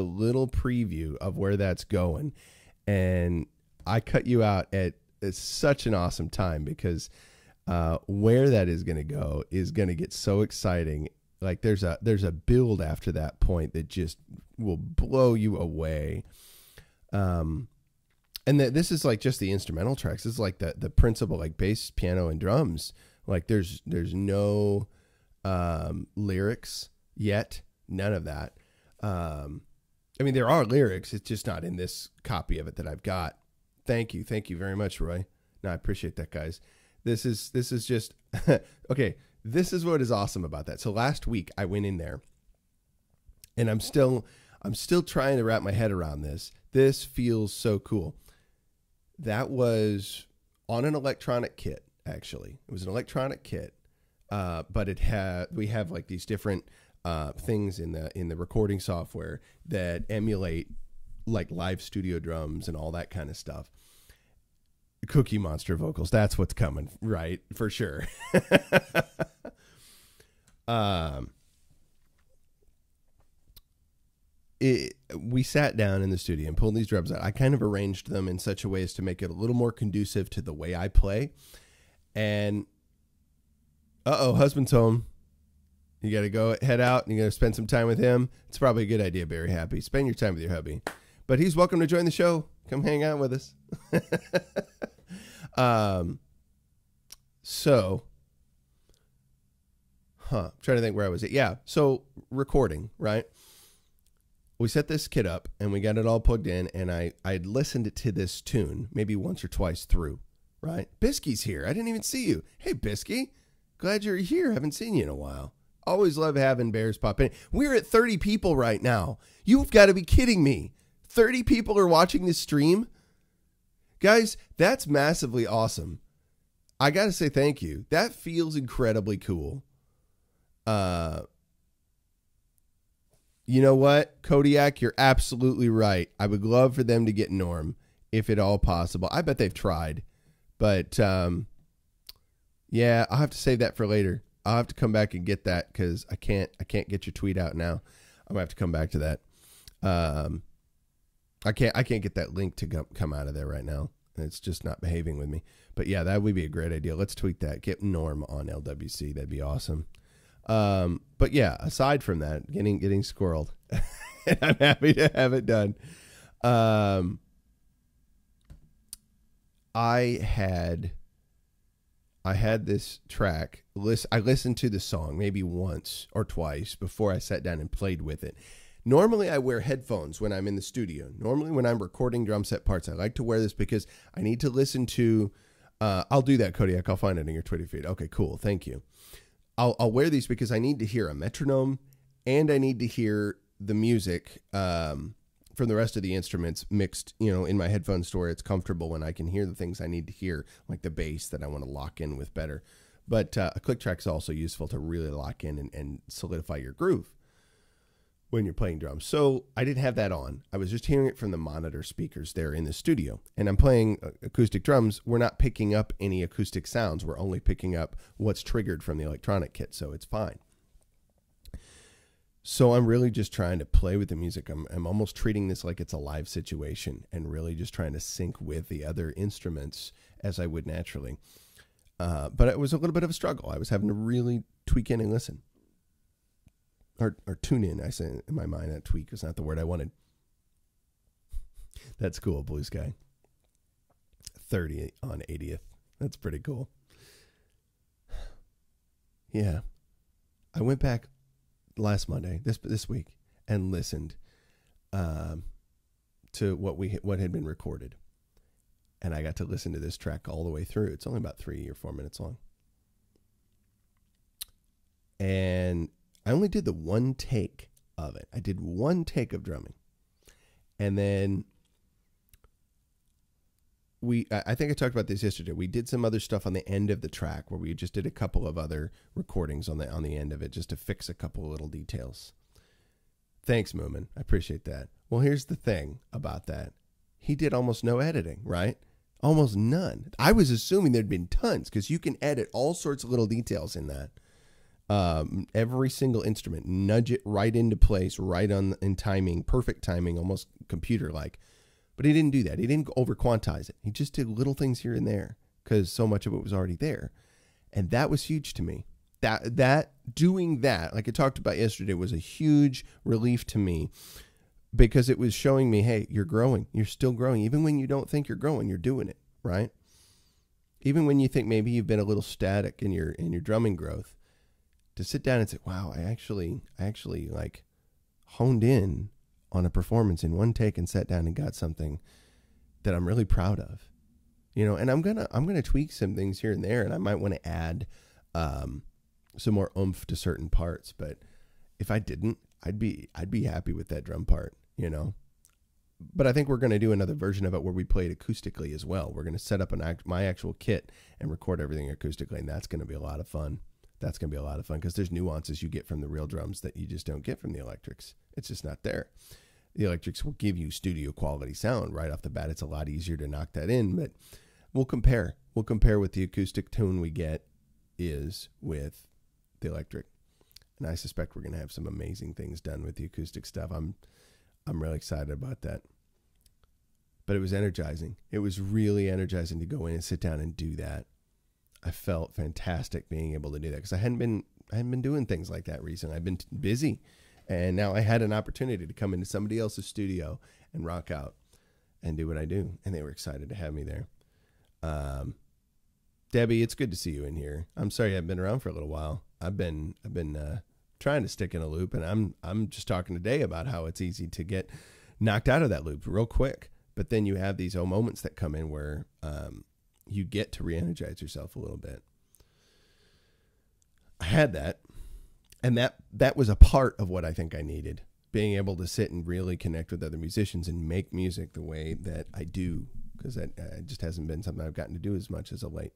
little preview of where that's going, and I cut you out at such an awesome time, because where that is going to go is going to get so exciting. Like, there's a build after that point that just will blow you away. And this is like just the instrumental tracks. This is like the principal, like bass, piano, and drums. Like, there's no lyrics yet, none of that. I mean, there are lyrics, it's just not in this copy of it that I've got. Thank you very much, Roy. No, I appreciate that, guys. This is just okay. This is what is awesome about that. So last week I went in there, and I'm still trying to wrap my head around this. This feels so cool. That was on an electronic kit. Actually, it was an electronic kit. But we have like these different things in the recording software that emulate like live studio drums and all that kind of stuff. Cookie Monster vocals, that's what's coming, right? For sure. We sat down in the studio and pulled these drums out. I kind of arranged them in such a way as to make it a little more conducive to the way I play. And husband's home. You got to go head out and you got to spend some time with him. It's probably a good idea, Barry Happy. Spend your time with your hubby. But he's welcome to join the show. Come hang out with us. I'm trying to think where I was at. Yeah. So recording, right? We set this kit up and we got it all plugged in, and I'd listened to this tune maybe once or twice through, right? Bisky's here. I didn't even see you. Hey, Bisky. Glad you're here. Haven't seen you in a while. Always love having bears pop in. We're at 30 people right now. You've got to be kidding me. 30 people are watching this stream. Guys, that's massively awesome. I got to say thank you. That feels incredibly cool. You know what? Kodiak, you're absolutely right. I would love for them to get Norm if at all possible. I bet they've tried. But yeah, I'll have to save that for later. I'll have to come back and get that, because I can't get your tweet out now. I'm gonna have to come back to that. I can't get that link to come out of there right now. It's just not behaving with me. But yeah, that would be a great idea. Let's tweet that. Get Norm on LWC. That'd be awesome. But yeah, aside from that, getting squirreled, and I'm happy to have it done. I had this track. I listened to the song maybe once or twice before I sat down and played with it. Normally, I wear headphones when I'm in the studio. Normally, when I'm recording drum set parts, I like to wear this because I need to listen to. I'll do that, Kodiak. I'll find it in your Twitter feed. Okay, cool. Thank you. I'll wear these because I need to hear a metronome, and I need to hear the music from the rest of the instruments mixed. In my headphone store, it's comfortable when I can hear the things I need to hear, like the bass that I want to lock in with better. But a click track is also useful to really lock in and solidify your groove when you're playing drums. So I didn't have that on. I was just hearing it from the monitor speakers there in the studio. And I'm playing acoustic drums. We're not picking up any acoustic sounds. We're only picking up what's triggered from the electronic kit. So it's fine. So I'm really just trying to play with the music. I'm almost treating this like it's a live situation and really just trying to sync with the other instruments as I would naturally. But it was a little bit of a struggle. I was having to really tweak in and listen. Or tune in, I say in my mind. That tweak is not the word I wanted. That's cool, Blue Sky. 30 on 80th. That's pretty cool. Yeah. I went back last Monday, this week, and listened to what had been recorded. And I got to listen to this track all the way through. It's only about 3 or 4 minutes long. And I only did the one take of it. I did one take of drumming. And then I think I talked about this yesterday. We did some other stuff on the end of the track where we just did a couple of other recordings on the end of it just to fix a couple of little details. Thanks, Moomin. I appreciate that. Well, here's the thing about that. He did almost no editing, right? Almost none. I was assuming there'd been tons because you can edit all sorts of little details in that. Every single instrument, nudge it right into place, right in timing, perfect timing, almost computer-like. But he didn't do that. He didn't over-quantize it. He just did little things here and there because so much of it was already there. And that was huge to me. Doing that, like I talked about yesterday, was a huge relief to me because it was showing me, hey, you're growing. You're still growing. Even when you don't think you're growing, you're doing it, right? Even when you think maybe you've been a little static in your drumming growth, to sit down and say, wow, I actually like honed in on a performance in one take and sat down and got something that I'm really proud of, and I'm going to tweak some things here and there. And I might want to add, some more oomph to certain parts, but if I didn't, I'd be happy with that drum part, but I think we're going to do another version of it where we play it acoustically as well. We're going to set up my actual kit and record everything acoustically. And that's going to be a lot of fun. That's going to be a lot of fun because there's nuances you get from the real drums that you just don't get from the electrics. It's just not there. The electrics will give you studio quality sound right off the bat. It's a lot easier to knock that in, but we'll compare. We'll compare what the acoustic tone we get is with the electric. And I suspect we're going to have some amazing things done with the acoustic stuff. I'm really excited about that. But it was energizing. It was really energizing to go in and sit down and do that. I felt fantastic being able to do that because I hadn't been doing things like that recently. I've been busy, and now I had an opportunity to come into somebody else's studio and rock out and do what I do. And they were excited to have me there. Debbie, it's good to see you in here. I'm sorry I haven't been around for a little while. I've been trying to stick in a loop, and I'm just talking today about how it's easy to get knocked out of that loop real quick. But then you have these moments that come in where you get to re-energize yourself a little bit. I had that, and that was a part of what I think I needed, being able to sit and really connect with other musicians and make music the way that I do, because that just hasn't been something I've gotten to do as much as of late.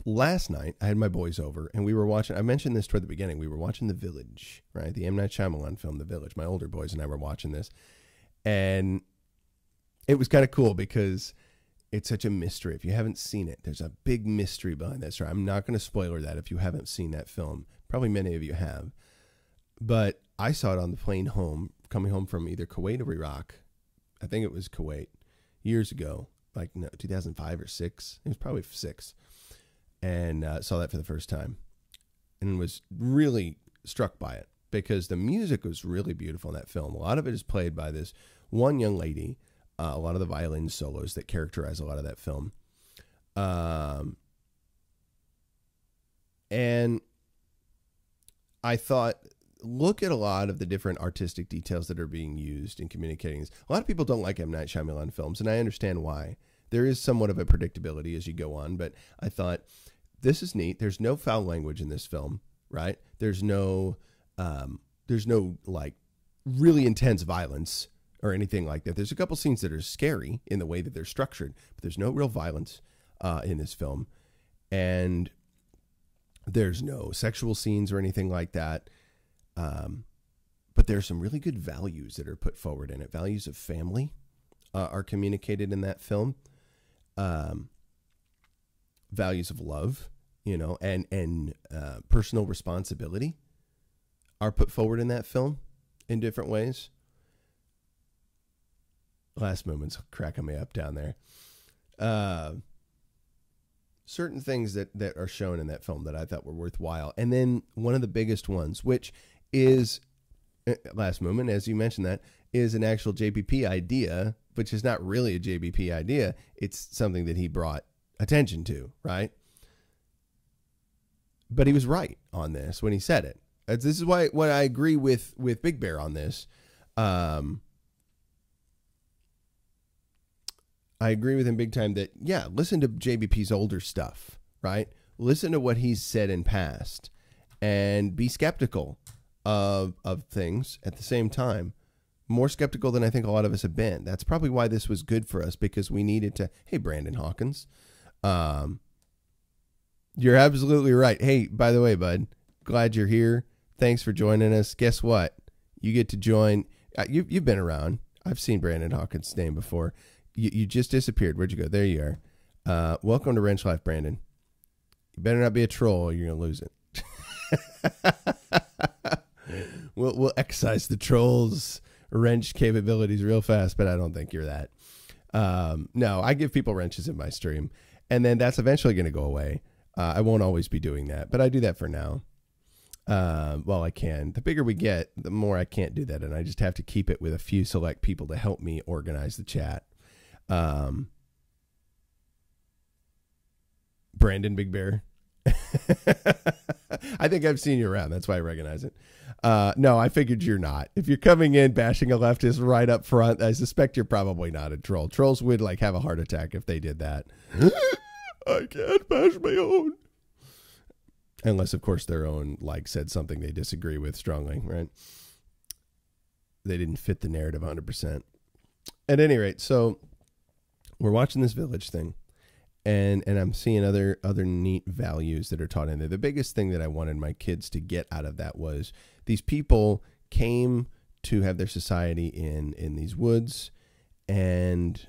Last night, I had my boys over, and we were watching, I mentioned this toward the beginning, we were watching The Village, right? The M. Night Shyamalan film, The Village. My older boys and I were watching this, and it was kind of cool because it's such a mystery. If you haven't seen it, there's a big mystery behind that story. I'm not going to spoiler that if you haven't seen that film. Probably many of you have. But I saw it on the plane home, coming home from either Kuwait or Iraq. I think it was Kuwait years ago, 2005 or 6. It was probably 6. And saw that for the first time and was really struck by it because the music was really beautiful in that film. A lot of it is played by this one young lady, a lot of the violin solos that characterize a lot of that film. And I thought look at a lot of the different artistic details that are being used in communicating this. A lot of people don't like M. Night Shyamalan films, and I understand why. There is somewhat of a predictability as you go on, but I thought, this is neat. There's no foul language in this film, right? There's no like really intense violence or anything like that. There's a couple scenes that are scary in the way that they're structured, but there's no real violence in this film. And there's no sexual scenes or anything like that. But there's some really good values that are put forward in it. Values of family are communicated in that film. Values of love, you know, and personal responsibility are put forward in that film in different ways. Last moment's cracking me up down there. Certain things that are shown in that film that I thought were worthwhile. And then one of the biggest ones, which is, last moment, as you mentioned, that is an actual JBP idea, which is not really a JBP idea. It's something that he brought attention to, right? But he was right on this when he said it. This is why what I agree with Big Bear on this. I agree with him big time that, yeah, listen to JBP's older stuff, right? Listen to what he's said in past and be skeptical of things at the same time. More skeptical than I think a lot of us have been. That's probably why this was good for us, because we needed to, hey, Brandon Hawkins, you're absolutely right. Hey, by the way, bud, glad you're here. Thanks for joining us. Guess what? You get to join. You've been around. I've seen Brandon Hawkins' name before. You just disappeared. Where'd you go? There you are. Welcome to Wrench Life, Brandon. You better not be a troll or you're going to lose it. We'll excise the trolls' wrench capabilities real fast, but I don't think you're that. No, I give people wrenches in my stream, and then that's eventually going to go away. I won't always be doing that, but I do that for now. Well, I can. The bigger we get, the more I can't do that, and I just have to keep it with a few select people to help me organize the chat. Brandon Big Bear. I think I've seen you around. That's why I recognize it. No, I figured you're not. If you're coming in bashing a leftist right up front, I suspect you're probably not a troll. Trolls would like have a heart attack if they did that. I can't bash my own. Unless, of course, their own like said something they disagree with strongly, right? They didn't fit the narrative 100%. At any rate, so we're watching this village thing, and I'm seeing other neat values that are taught in there. The biggest thing that I wanted my kids to get out of that was these people came to have their society in these woods, and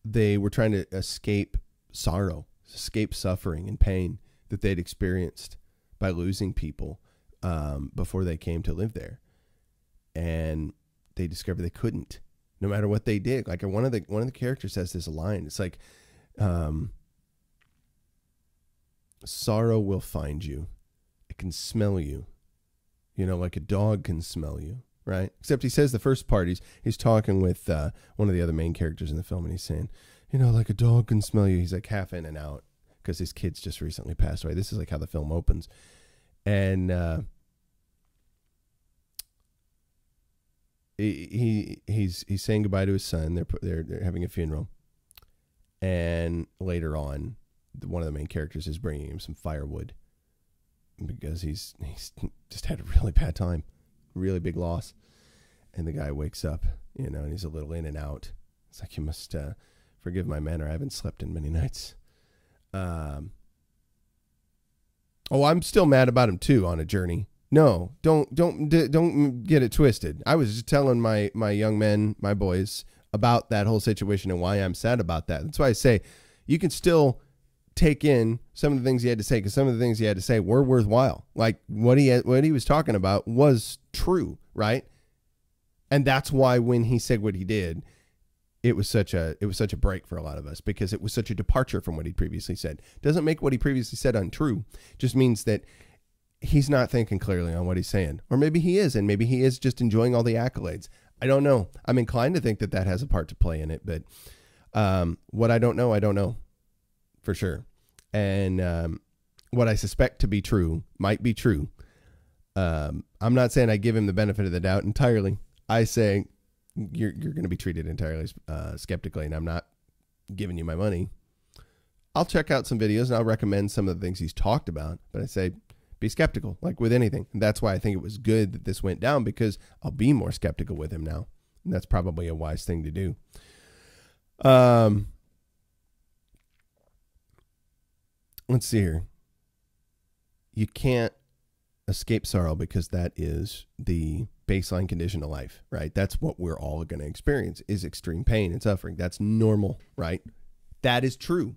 they were trying to escape sorrow, escape suffering and pain that they'd experienced by losing people before they came to live there. And they discovered they couldn't, no matter what they did. Like one of the characters has this line. It's like, sorrow will find you. It can smell you, you know, like a dog can smell you, right? Except he says the first part, he's talking with one of the other main characters in the film, and he's saying, you know, like a dog can smell you. He's like half in and out because his kids just recently passed away. This is like how the film opens. And he's saying goodbye to his son. They're having a funeral, and later on, one of the main characters is bringing him some firewood because he's just had a really bad time, really big loss. And the guy wakes up, you know, and he's a little in and out. It's like, you must forgive my manner. I haven't slept in many nights. Oh, I'm still mad about him too on a journey. No, don't get it twisted. I was just telling my young men, my boys, about that whole situation and why I'm sad about that. That's why I say you can still take in some of the things he had to say, because some of the things he had to say were worthwhile. Like what he was talking about was true, right? And that's why when he said what he did, it was such a break for a lot of us, because it was such a departure from what he previously said. Doesn't make what he previously said untrue. Just means that he's not thinking clearly on what he's saying. Or maybe he is, and maybe he is just enjoying all the accolades. I don't know. I'm inclined to think that has a part to play in it, but what I don't know for sure. And what I suspect to be true might be true. I'm not saying I give him the benefit of the doubt entirely. I say you're going to be treated entirely skeptically, and I'm not giving you my money. I'll check out some videos and I'll recommend some of the things he's talked about, but I say be skeptical, like with anything. And that's why I think it was good that this went down, because I'll be more skeptical with him now. And that's probably a wise thing to do. Let's see here. You can't escape sorrow because that is the baseline condition of life, right? That's what we're all going to experience, is extreme pain and suffering. That's normal, right? That is true.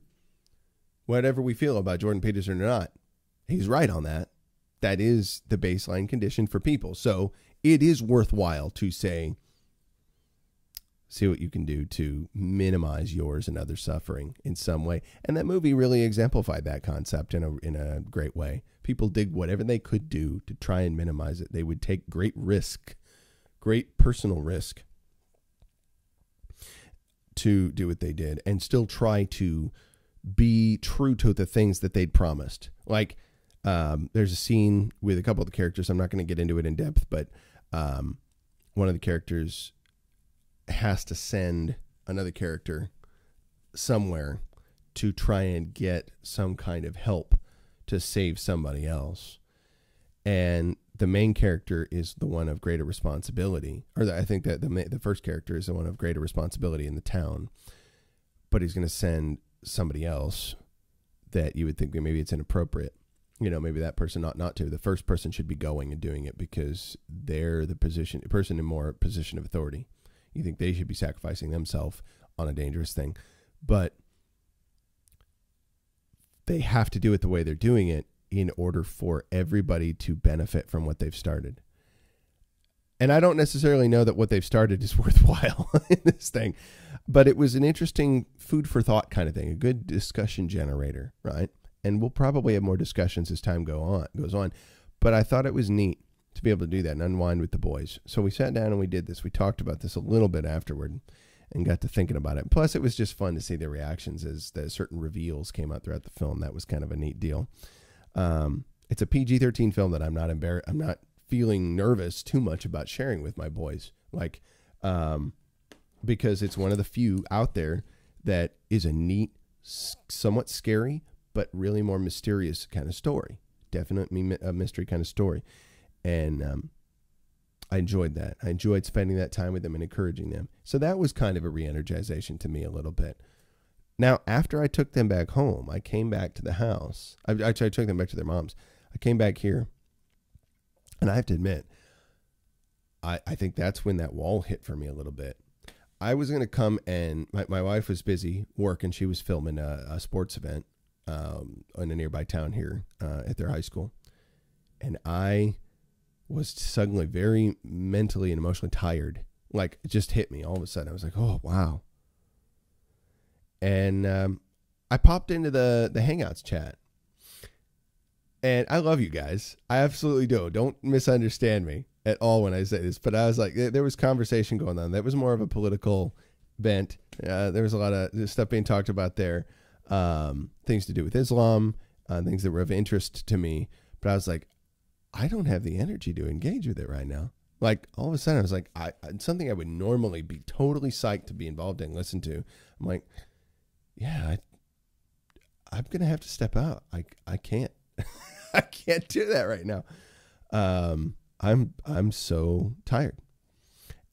Whatever we feel about Jordan Peterson or not, he's right on that. That is the baseline condition for people. So it is worthwhile to say, see what you can do to minimize yours and other suffering in some way. And that movie really exemplified that concept in a great way. People did whatever they could do to try and minimize it. They would take great risk, great personal risk to do what they did and still try to be true to the things that they'd promised. Like, there's a scene with a couple of the characters. I'm not going to get into it in depth, but one of the characters has to send another character somewhere to try and get some kind of help to save somebody else. And the main character is the one of greater responsibility, or I think that the first character is the one of greater responsibility in the town, but he's going to send somebody else that you would think maybe it's inappropriate. You know, maybe that person not to. The first person should be going and doing it because they're the person in more position of authority. You think they should be sacrificing themselves on a dangerous thing, but they have to do it the way they're doing it in order for everybody to benefit from what they've started. And I don't necessarily know that what they've started is worthwhile in this thing, but it was an interesting food for thought kind of thing, a good discussion generator, right? And we'll probably have more discussions as time goes on. But I thought it was neat to be able to do that and unwind with the boys. So we sat down and we did this. We talked about this a little bit afterward and got to thinking about it. Plus, it was just fun to see their reactions as the certain reveals came out throughout the film. That was kind of a neat deal. It's a PG-13 film that I'm not feeling nervous too much about sharing with my boys, like, because it's one of the few out there that is a neat, somewhat scary, but really more mysterious kind of story. Definitely a mystery kind of story. And I enjoyed that. I enjoyed spending that time with them and encouraging them. So that was kind of a re-energization to me a little bit. Now, after I took them back home, I came back to the house. I took them back to their moms. I came back here, and I have to admit, I think that's when that wall hit for me a little bit. I was going to come and my wife was busy working. She was filming a sports event in a nearby town here at their high school. And I was suddenly very mentally and emotionally tired. Like, it just hit me all of a sudden. I was like, oh, wow. And I popped into the Hangouts chat. And I love you guys. I absolutely do. Don't misunderstand me at all when I say this. But I was like, there was conversation going on. That was more of a political bent. There was a lot of stuff being talked about there. Things to do with Islam, things that were of interest to me. But I was like, I don't have the energy to engage with it right now. Like, all of a sudden, I was like, something I would normally be totally psyched to be involved in, listen to. I'm like, yeah, I'm going to have to step out. I can't. I can't do that right now. I'm so tired.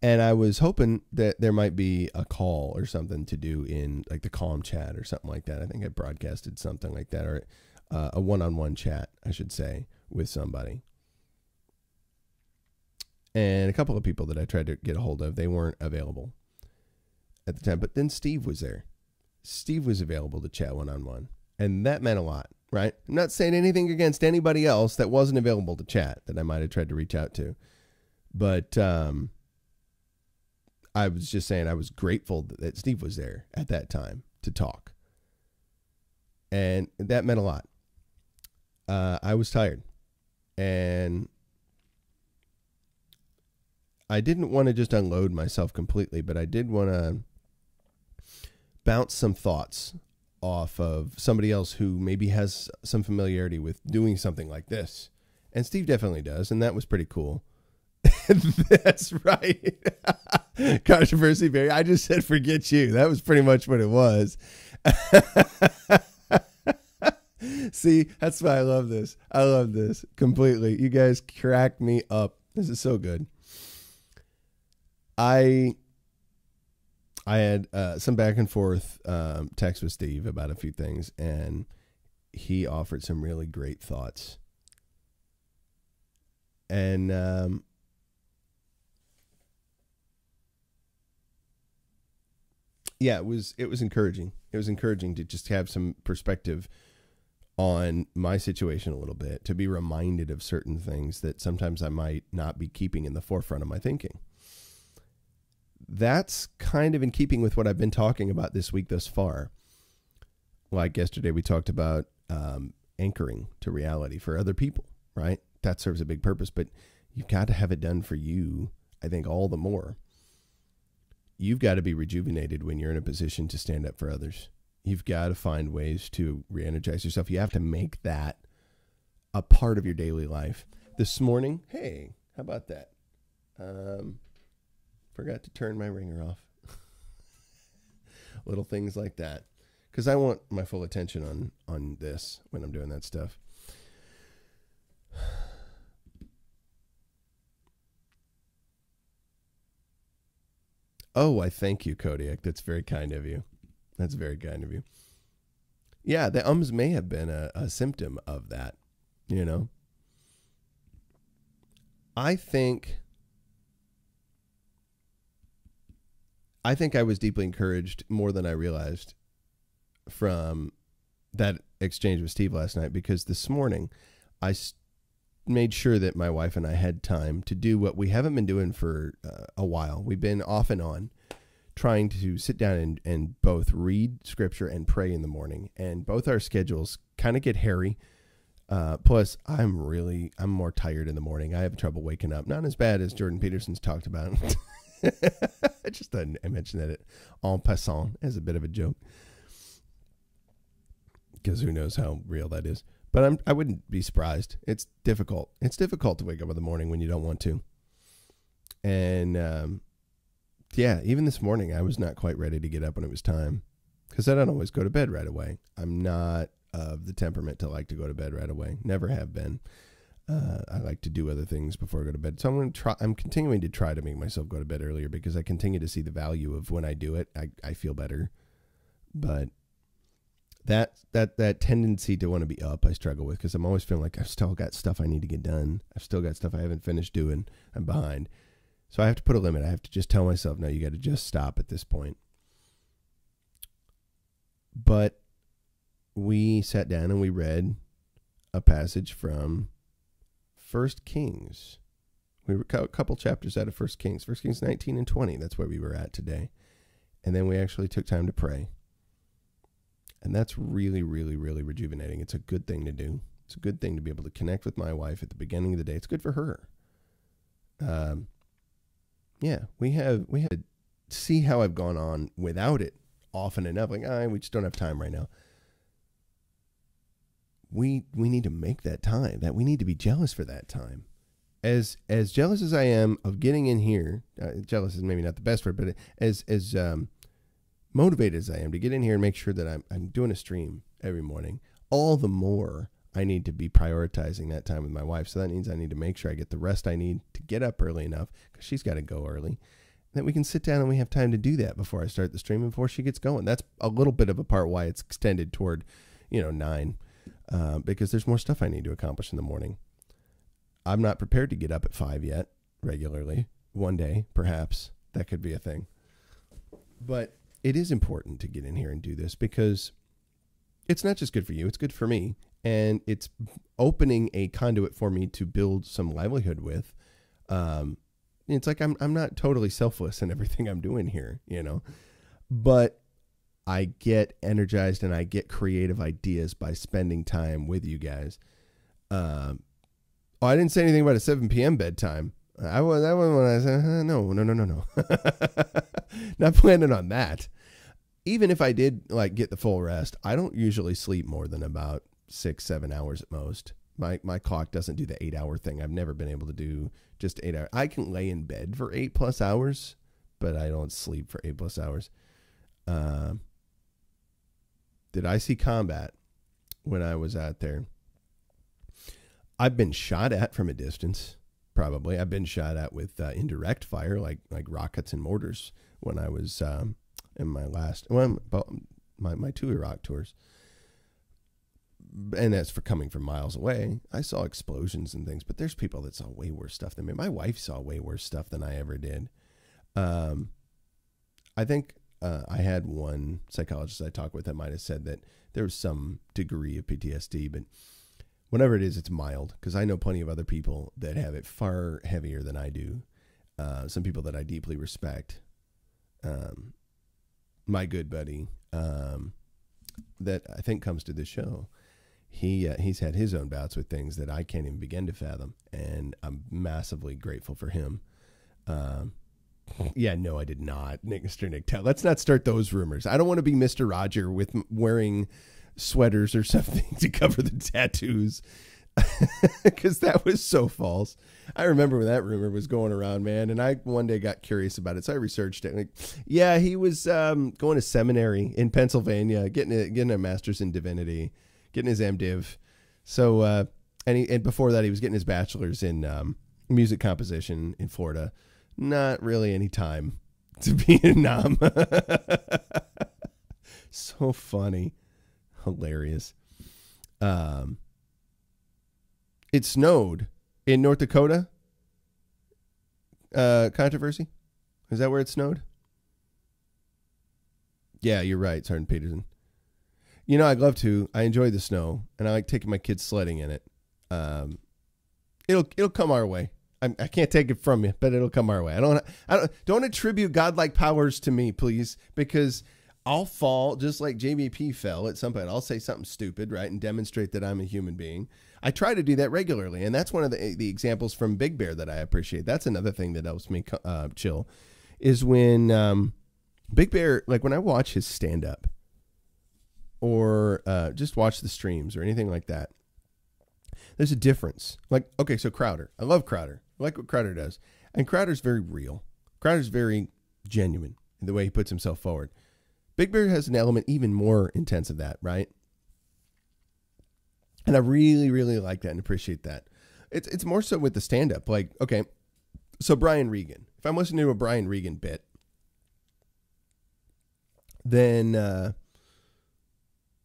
And I was hoping that there might be a call or something to do in like the Calm chat or something like that. I think I broadcasted something like that, or a one-on-one chat, I should say, with somebody. And a couple of people that I tried to get a hold of, they weren't available at the time. But then Steve was there. Steve was available to chat one-on-one. And that meant a lot, right? I'm not saying anything against anybody else that wasn't available to chat that I might have tried to reach out to. But I was just saying I was grateful that Steve was there at that time to talk. And that meant a lot. I was tired. And I didn't want to just unload myself completely, but I did want to bounce some thoughts off of somebody else who maybe has some familiarity with doing something like this And Steve definitely does. And that was pretty cool. That's right. Controversy, Barry. I just said, forget you. That was pretty much what it was. See, that's why I love this. I love this completely. You guys crack me up. This is so good. I had some back and forth text with Steve about a few things, and he offered some really great thoughts. And yeah, it was encouraging. It was encouraging to just have some perspective on my situation a little bit, to be reminded of certain things that sometimes I might not be keeping in the forefront of my thinking. That's kind of in keeping with what I've been talking about this week thus far. Like yesterday, we talked about anchoring to reality for other people, right? That serves a big purpose, but you've got to have it done for you, I think, all the more. You've got to be rejuvenated when you're in a position to stand up for others. You've got to find ways to re-energize yourself. You have to make that a part of your daily life. This morning, hey, how about that? Forgot to turn my ringer off. Little things like that. Because I want my full attention on this when I'm doing that stuff. Oh, I thank you, Kodiak. That's very kind of you. That's very kind of you. Yeah, the ums may have been a symptom of that, you know. I think I was deeply encouraged, more than I realized, from that exchange with Steve last night, because this morning I made sure that my wife and I had time to do what we haven't been doing for a while. We've been off and on trying to sit down and both read scripture and pray in the morning. And both our schedules kind of get hairy. Plus, I'm more tired in the morning. I have trouble waking up. Not as bad as Jordan Peterson's talked about. I mentioned that en passant as a bit of a joke, because who knows how real that is. But I wouldn't be surprised. It's difficult. It's difficult to wake up in the morning when you don't want to. And yeah, even this morning, I was not quite ready to get up when it was time, because I don't always go to bed right away. I'm not of the temperament to like to go to bed right away. Never have been. I like to do other things before I go to bed. So I'm continuing to try to make myself go to bed earlier, because I continue to see the value of when I do it. I feel better. But that tendency to want to be up, I struggle with, because I'm always feeling like I've still got stuff I need to get done. I've still got stuff I haven't finished doing. I'm behind. So I have to put a limit. I have to just tell myself, no, you got to just stop at this point. But we sat down and we read a passage from 1 Kings. We were a couple chapters out of 1 Kings. 1 Kings 19 and 20. That's where we were at today. And then we actually took time to pray. And that's really, really, really rejuvenating. It's a good thing to do. It's a good thing to be able to connect with my wife at the beginning of the day. It's good for her. Yeah, we have to see how I've gone on without it often enough. Like, we just don't have time right now. We need to make that time. That we need to be jealous for that time. As jealous as I am of getting in here, jealous is maybe not the best word, but as motivated as I am to get in here and make sure that I'm doing a stream every morning, all the more I need to be prioritizing that time with my wife. So that means I need to make sure I get the rest I need to get up early enough, because she's got to go early, that we can sit down and we have time to do that before I start the stream and before she gets going. That's a little bit of a part why it's extended toward, 9, because there's more stuff I need to accomplish in the morning. I'm not prepared to get up at 5 yet regularly. One day, perhaps, that could be a thing. But it is important to get in here and do this, because it's not just good for you, it's good for me. And it's opening a conduit for me to build some livelihood with. It's like I'm not totally selfless in everything I'm doing here, but I get energized and I get creative ideas by spending time with you guys. I didn't say anything about a 7 p.m. bedtime. That was when I said, no. Not planning on that. Even if I did get the full rest, I don't usually sleep more than about 6-7 hours at most. My clock doesn't do the 8-hour thing. I've never been able to do just 8 hours. I can lay in bed for 8+ hours, but I don't sleep for 8+ hours. Did I see combat when I was out there? I've been shot at from a distance, probably. I've been shot at with indirect fire, like rockets and mortars when I was in my last, my 2 Iraq tours. And that's for coming from miles away. I saw explosions and things, but there's people that saw way worse stuff than me. My wife saw way worse stuff than I ever did. I think I had one psychologist I talked with that might have said that there was some degree of PTSD, but whatever it is, it's mild, because I know plenty of other people that have it far heavier than I do. Some people that I deeply respect. My good buddy that I think comes to this show, he's had his own bouts with things that I can't even begin to fathom, and I'm massively grateful for him. Yeah, no, I did not, Mr. Nick. Let's not start those rumors. I don't want to be Mr. Roger with wearing sweaters or something to cover the tattoos, because that was so false. I remember when that rumor was going around, man, and I one day got curious about it, so I researched it. Like, yeah, he was going to seminary in Pennsylvania, getting a master's in divinity, getting his MDiv. So, and before that, he was getting his bachelor's in music composition in Florida. Not really any time to be in Nam. So funny. Hilarious. It snowed in North Dakota. Controversy? Is that where it snowed? Yeah, you're right, Sergeant Peterson. You know, I'd love to. I enjoy the snow, and I like taking my kids sledding in it. It'll come our way. I can't take it from you, but it'll come our way. I don't attribute godlike powers to me, please, because I'll fall just like JVP fell at some point. I'll say something stupid, right, and demonstrate that I'm a human being. I try to do that regularly, and that's one of the examples from Big Bear that I appreciate. That's another thing that helps me chill, is when Big Bear, like when I watch his stand-up or just watch the streams or anything like that, there's a difference. Like, okay, so Crowder. I love Crowder. I like what Crowder does. And Crowder's very real. Crowder's very genuine in the way he puts himself forward. Big Bear has an element even more intense of that, right? And I really, really like that and appreciate that. It's more so with the stand-up. Like, okay, so Brian Regan. If I'm listening to a Brian Regan bit, then,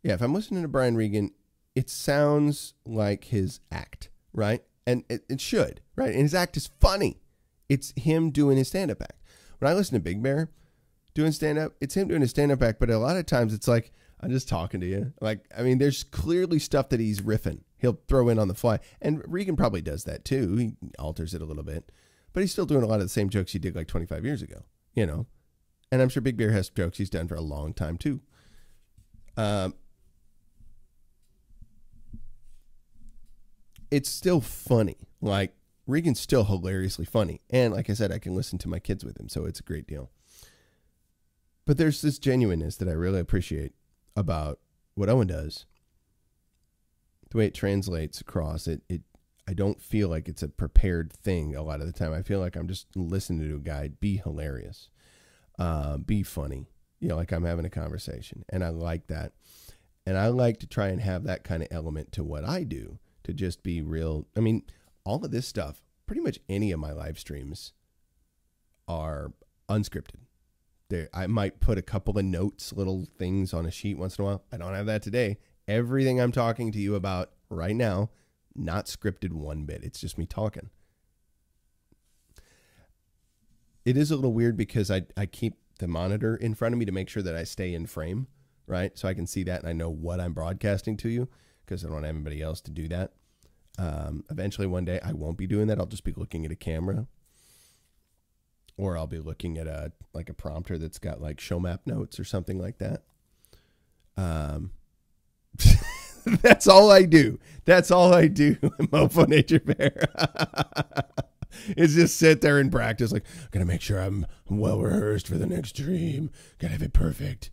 if I'm listening to Brian Regan, it sounds like his act, right? And it should, right? And his act is funny. It's him doing his stand-up act. When I listen to Big Bear doing stand-up, it's him doing his stand-up act, but a lot of times it's like, I'm just talking to you. Like, I mean, there's clearly stuff that he's riffing. He'll throw in on the fly. And Regan probably does that too. He alters it a little bit. But he's still doing a lot of the same jokes he did like 25 years ago, you know? And I'm sure Big Bear has jokes he's done for a long time too. It's still funny. Like, Regan's still hilariously funny. And like I said, I can listen to my kids with him, so it's a great deal. But there's this genuineness that I really appreciate about what Owen does. The way it translates across, I don't feel like it's a prepared thing a lot of the time. I feel like I'm just listening to a guy be hilarious, be funny, you know, like I'm having a conversation. And I like that. And I like to try and have that kind of element to what I do, to just be real. I mean, all of this stuff, pretty much any of my live streams are unscripted. I might put a couple of notes, little things on a sheet once in a while. I don't have that today. Everything I'm talking to you about right now, not scripted one bit. It's just me talking. It is a little weird because I keep the monitor in front of me to make sure that I stay in frame, right? So I can see that and I know what I'm broadcasting to you, because I don't have anybody else to do that. Eventually one day I won't be doing that. I'll just be looking at a camera, or I'll be looking at a prompter that's got like show map notes or something like that. That's all I do. That's all I do. Mofo Nature Bear. It's just sit there and practice. Like, gotta make sure I'm well rehearsed for the next stream. Gotta have it perfect.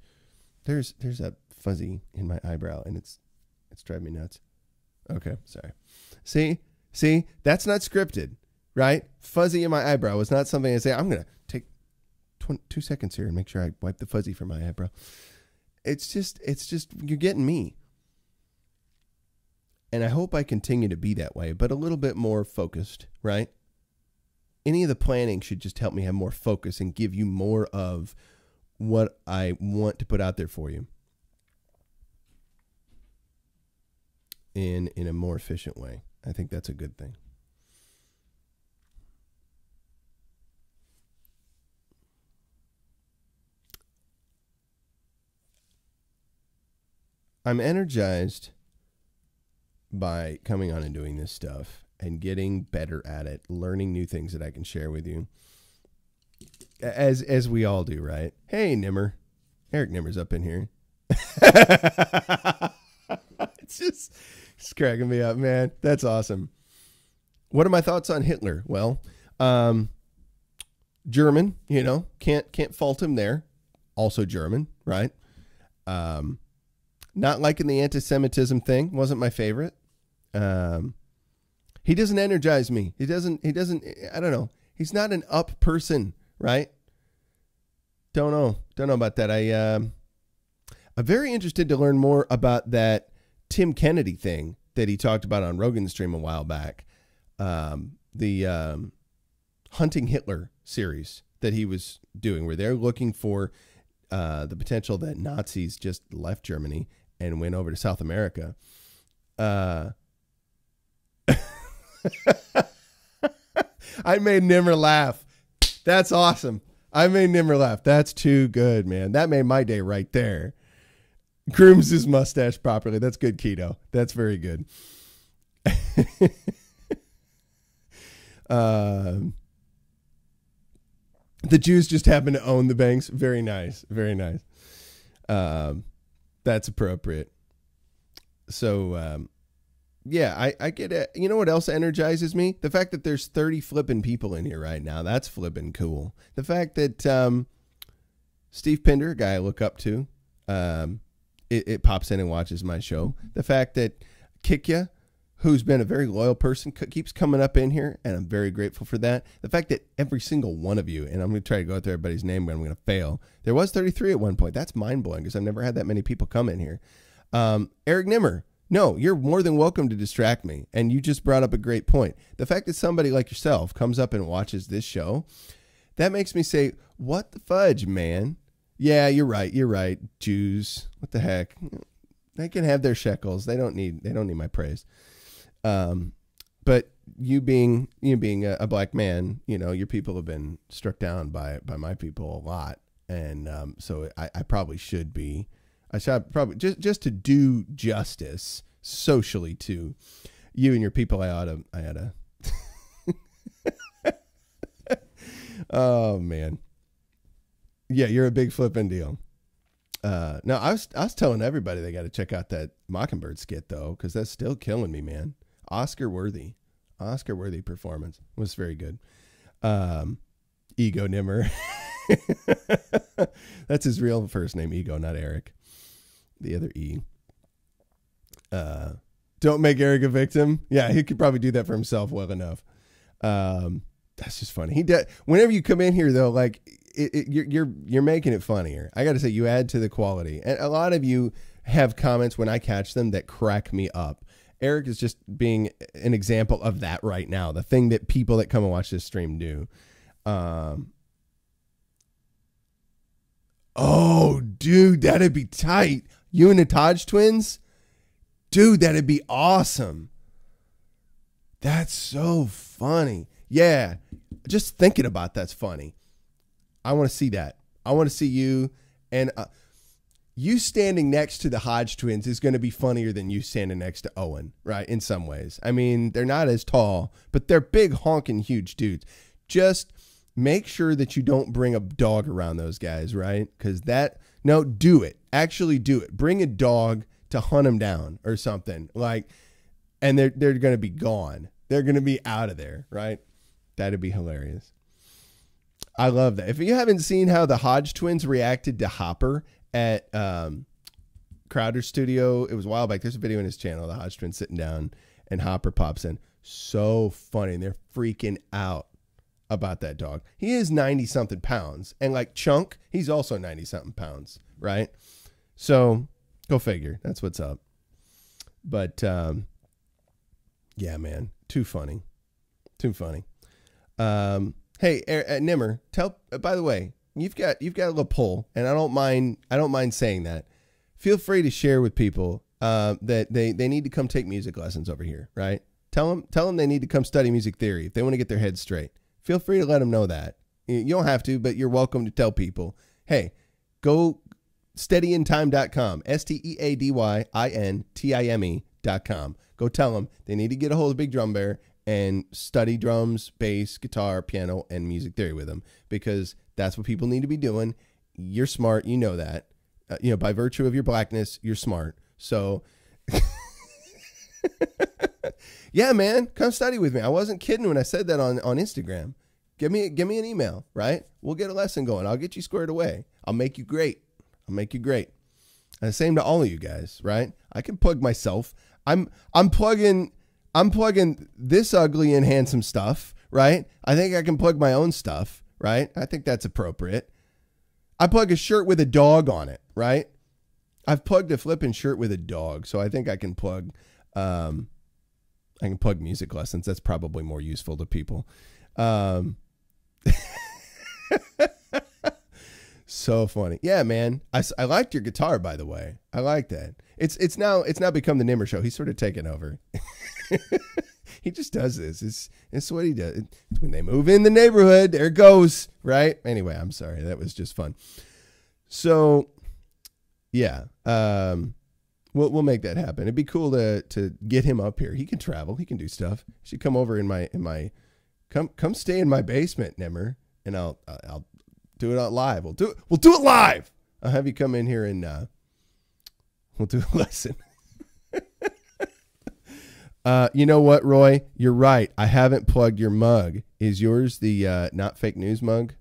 There's a fuzzy in my eyebrow, and it's driving me nuts. Okay, sorry. See, that's not scripted, right? Fuzzy in my eyebrow was not something I say, I'm going to take 2 seconds here and make sure I wipe the fuzzy from my eyebrow. It's just, you're getting me. And I hope I continue to be that way, but a little bit more focused, right? Any of the planning should just help me have more focus and give you more of what I want to put out there for you in a more efficient way. I think that's a good thing. I'm energized by coming on and doing this stuff and getting better at it, learning new things that I can share with you. As we all do, right? Hey, Nimmer. Eric Nimmer's up in here. It's cracking me up, man. That's awesome. What are my thoughts on Hitler? Well, German, you know, can't fault him there. Also German, right? Not liking the anti-Semitism thing. Wasn't my favorite. He doesn't energize me. He doesn't, I don't know. He's not an up person, right? Don't know about that. I'm very interested to learn more about that Tim Kennedy thing that he talked about on Rogan's stream a while back. The Hunting Hitler series that he was doing, where they're looking for the potential that Nazis just left Germany and went over to South America. I made Nimmer laugh. That's awesome. I made Nimmer laugh. That's too good, man. That made my day right there. Grooms his mustache properly. That's good, Keto. That's very good. The Jews just happen to own the banks. Very nice. Very nice. That's appropriate. So, yeah, I get it. You know what else energizes me? The fact that there's 30 flipping people in here right now. That's flipping cool. The fact that Steve Pinder, a guy I look up to, it pops in and watches my show. The fact that Kikya, who's been a very loyal person, keeps coming up in here, and I'm very grateful for that. The fact that every single one of you, and I'm going to try to go through everybody's name, but I'm going to fail. There was 33 at one point. That's mind-blowing because I've never had that many people come in here. Eric Nimmer. No, you're more than welcome to distract me. And you just brought up a great point. The fact that somebody like yourself comes up and watches this show, that makes me say, what the fudge, man? Yeah, you're right. You're right. Jews. What the heck? They can have their shekels. They don't need my praise. But you being a black man, you know, your people have been struck down by my people a lot. And so I probably should be. I should probably just to do justice socially to you and your people. I ought to. Oh man, yeah, you're a big flipping deal. No, I was telling everybody they got to check out that Mockingbird skit though, because that's still killing me, man. Oscar worthy performance. It was very good. Ego Nimmer. That's his real first name, Ego, not Eric. The other E. Don't make Eric a victim. Yeah, he could probably do that for himself well enough. That's just funny. Whenever you come in here, though, like you're making it funnier. I got to say, you add to the quality. And a lot of you have comments when I catch them that crack me up. Eric is just being an example of that right now. The thing that people that come and watch this stream do. Oh, dude, that'd be tight. You and the Taj twins? Dude, that'd be awesome. That's so funny. Yeah, just thinking about that's funny. I want to see that. I want to see you. And you standing next to the Hodge twins is going to be funnier than you standing next to Owen, right? In some ways. I mean, they're not as tall, but they're big, honking, huge dudes. Just make sure that you don't bring a dog around those guys, right? Because no, do it. Actually do it. Bring a dog to hunt them down or something. And they're going to be gone. They're going to be out of there, right? That'd be hilarious. I love that. If you haven't seen how the Hodge twins reacted to Hopper at Crowder's studio, it was a while back. There's a video on his channel, the Hodge twins sitting down and Hopper pops in. So funny. And they're freaking out about that dog. He is 90 something pounds. And like Chunk, he's also 90 something pounds. Right. So go figure. That's what's up. But, yeah, man, too funny. Too funny. Hey, Nimmer, by the way, you've got a little poll, and I don't mind saying that. Feel free to share with people, that they need to come take music lessons over here. Right. Tell them they need to come study music theory if they want to get their heads straight. Feel free to let them know that. You don't have to, but you're welcome to tell people, hey, go steadyintime.com, STEADYINTIME.com. Go tell them they need to get a hold of Big Drum Bear and study drums, bass, guitar, piano, and music theory with them, because that's what people need to be doing. You're smart. You know that. By virtue of your blackness, you're smart. So, yeah, man, come study with me. I wasn't kidding when I said that on Instagram. Give me an email, right? We'll get a lesson going. I'll get you squared away. I'll make you great. And the same to all of you guys, right? I can plug myself. I'm plugging this ugly and handsome stuff, right? I think I can plug my own stuff, right? I think that's appropriate. I plug a shirt with a dog on it, right? I've plugged a flipping shirt with a dog, so I think I can plug music lessons. That's probably more useful to people. So funny. Yeah, man. I liked your guitar, by the way. I like that. It's now become the Nimmer Show. He's sort of taken over. He just does this. It's what he does. When they move in the neighborhood, there it goes. Right? Anyway, I'm sorry. That was just fun. So, yeah. We'll make that happen. It'd be cool to get him up here. He can travel. He can do stuff. He should come over in my come stay in my basement, Nimmer, and I'll do it out live. We'll do it live. I'll have you come in here and we'll do a lesson. You know what, Roy? You're right. I haven't plugged your mug. Is yours the not fake news mug?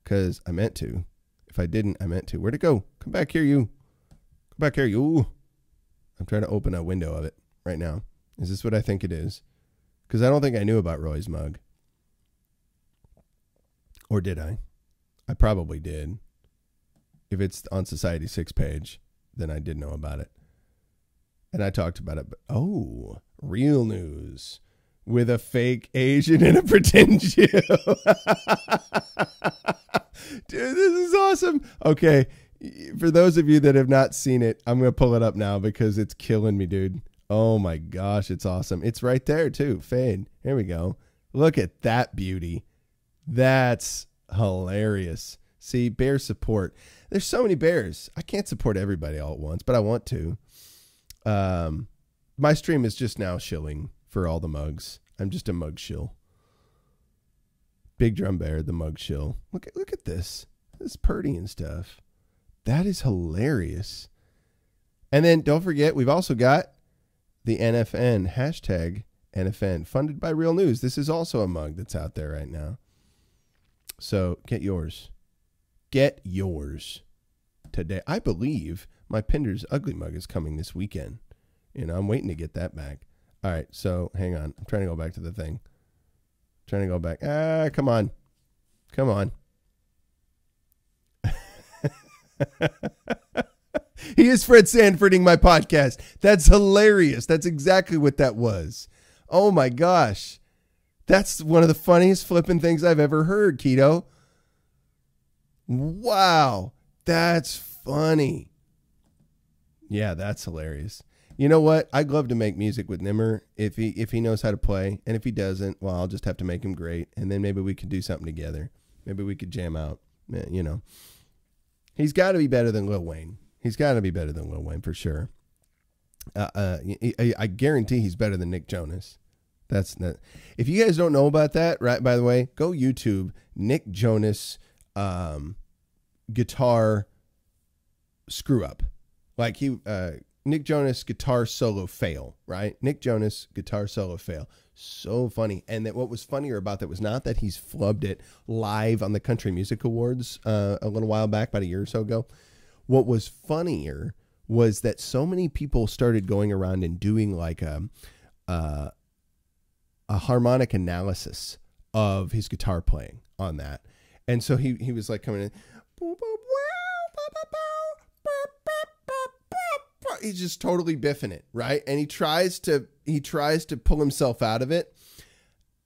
Because I meant to. If I didn't, I meant to. Where'd it go? Come back here, you. Come back here, you. I'm trying to open a window of it right now. Is this what I think it is? Because I don't think I knew about Roy's mug. Or did I? I probably did. If it's on Society 6 page, then I did know about it. And I talked about it. But, real news with a fake Asian and a pretend Jew. Dude, this is awesome. Okay. For those of you that have not seen it, I'm going to pull it up now because it's killing me, dude. Oh my gosh. It's awesome. It's right there too. Fade. Here we go. Look at that beauty. That's hilarious. See, bear support. There's so many bears. I can't support everybody all at once, but I want to. My stream is just now shilling for all the mugs. I'm just a mug shill. Big Drum Bear, the mug shill. Look at this. This is purdy and stuff. That is hilarious. And then don't forget, we've also got the NFN, hashtag NFN, funded by Real News. This is also a mug that's out there right now. So get yours. Get yours today. I believe my Pinder's Ugly Mug is coming this weekend. I'm waiting to get that back. All right, so hang on. I'm trying to go back to the thing. Trying to go back. Come on. Come on. He is Fred Sanfording my podcast. That's hilarious. That's exactly what that was. Oh my gosh. That's one of the funniest flipping things I've ever heard, Keto. Wow. That's funny. Yeah, that's hilarious. You know what? I'd love to make music with Nimmer if he knows how to play. And if he doesn't, well, I'll just have to make him great. And then maybe we could do something together. Maybe we could jam out. He's got to be better than Lil Wayne. He's got to be better than Lil Wayne for sure. I guarantee he's better than Nick Jonas. That's not. If you guys don't know about that, right? By the way, go YouTube Nick Jonas guitar screw up. Like Nick Jonas guitar solo fail, right? Nick Jonas guitar solo fail. So funny. And that what was funnier about that was not that he's flubbed it live on the Country Music Awards a little while back, about a year or so ago. What was funnier was that so many people started going around and doing like a harmonic analysis of his guitar playing on that. And so he was like coming in. He's just totally biffing it, right? And he tries to pull himself out of it,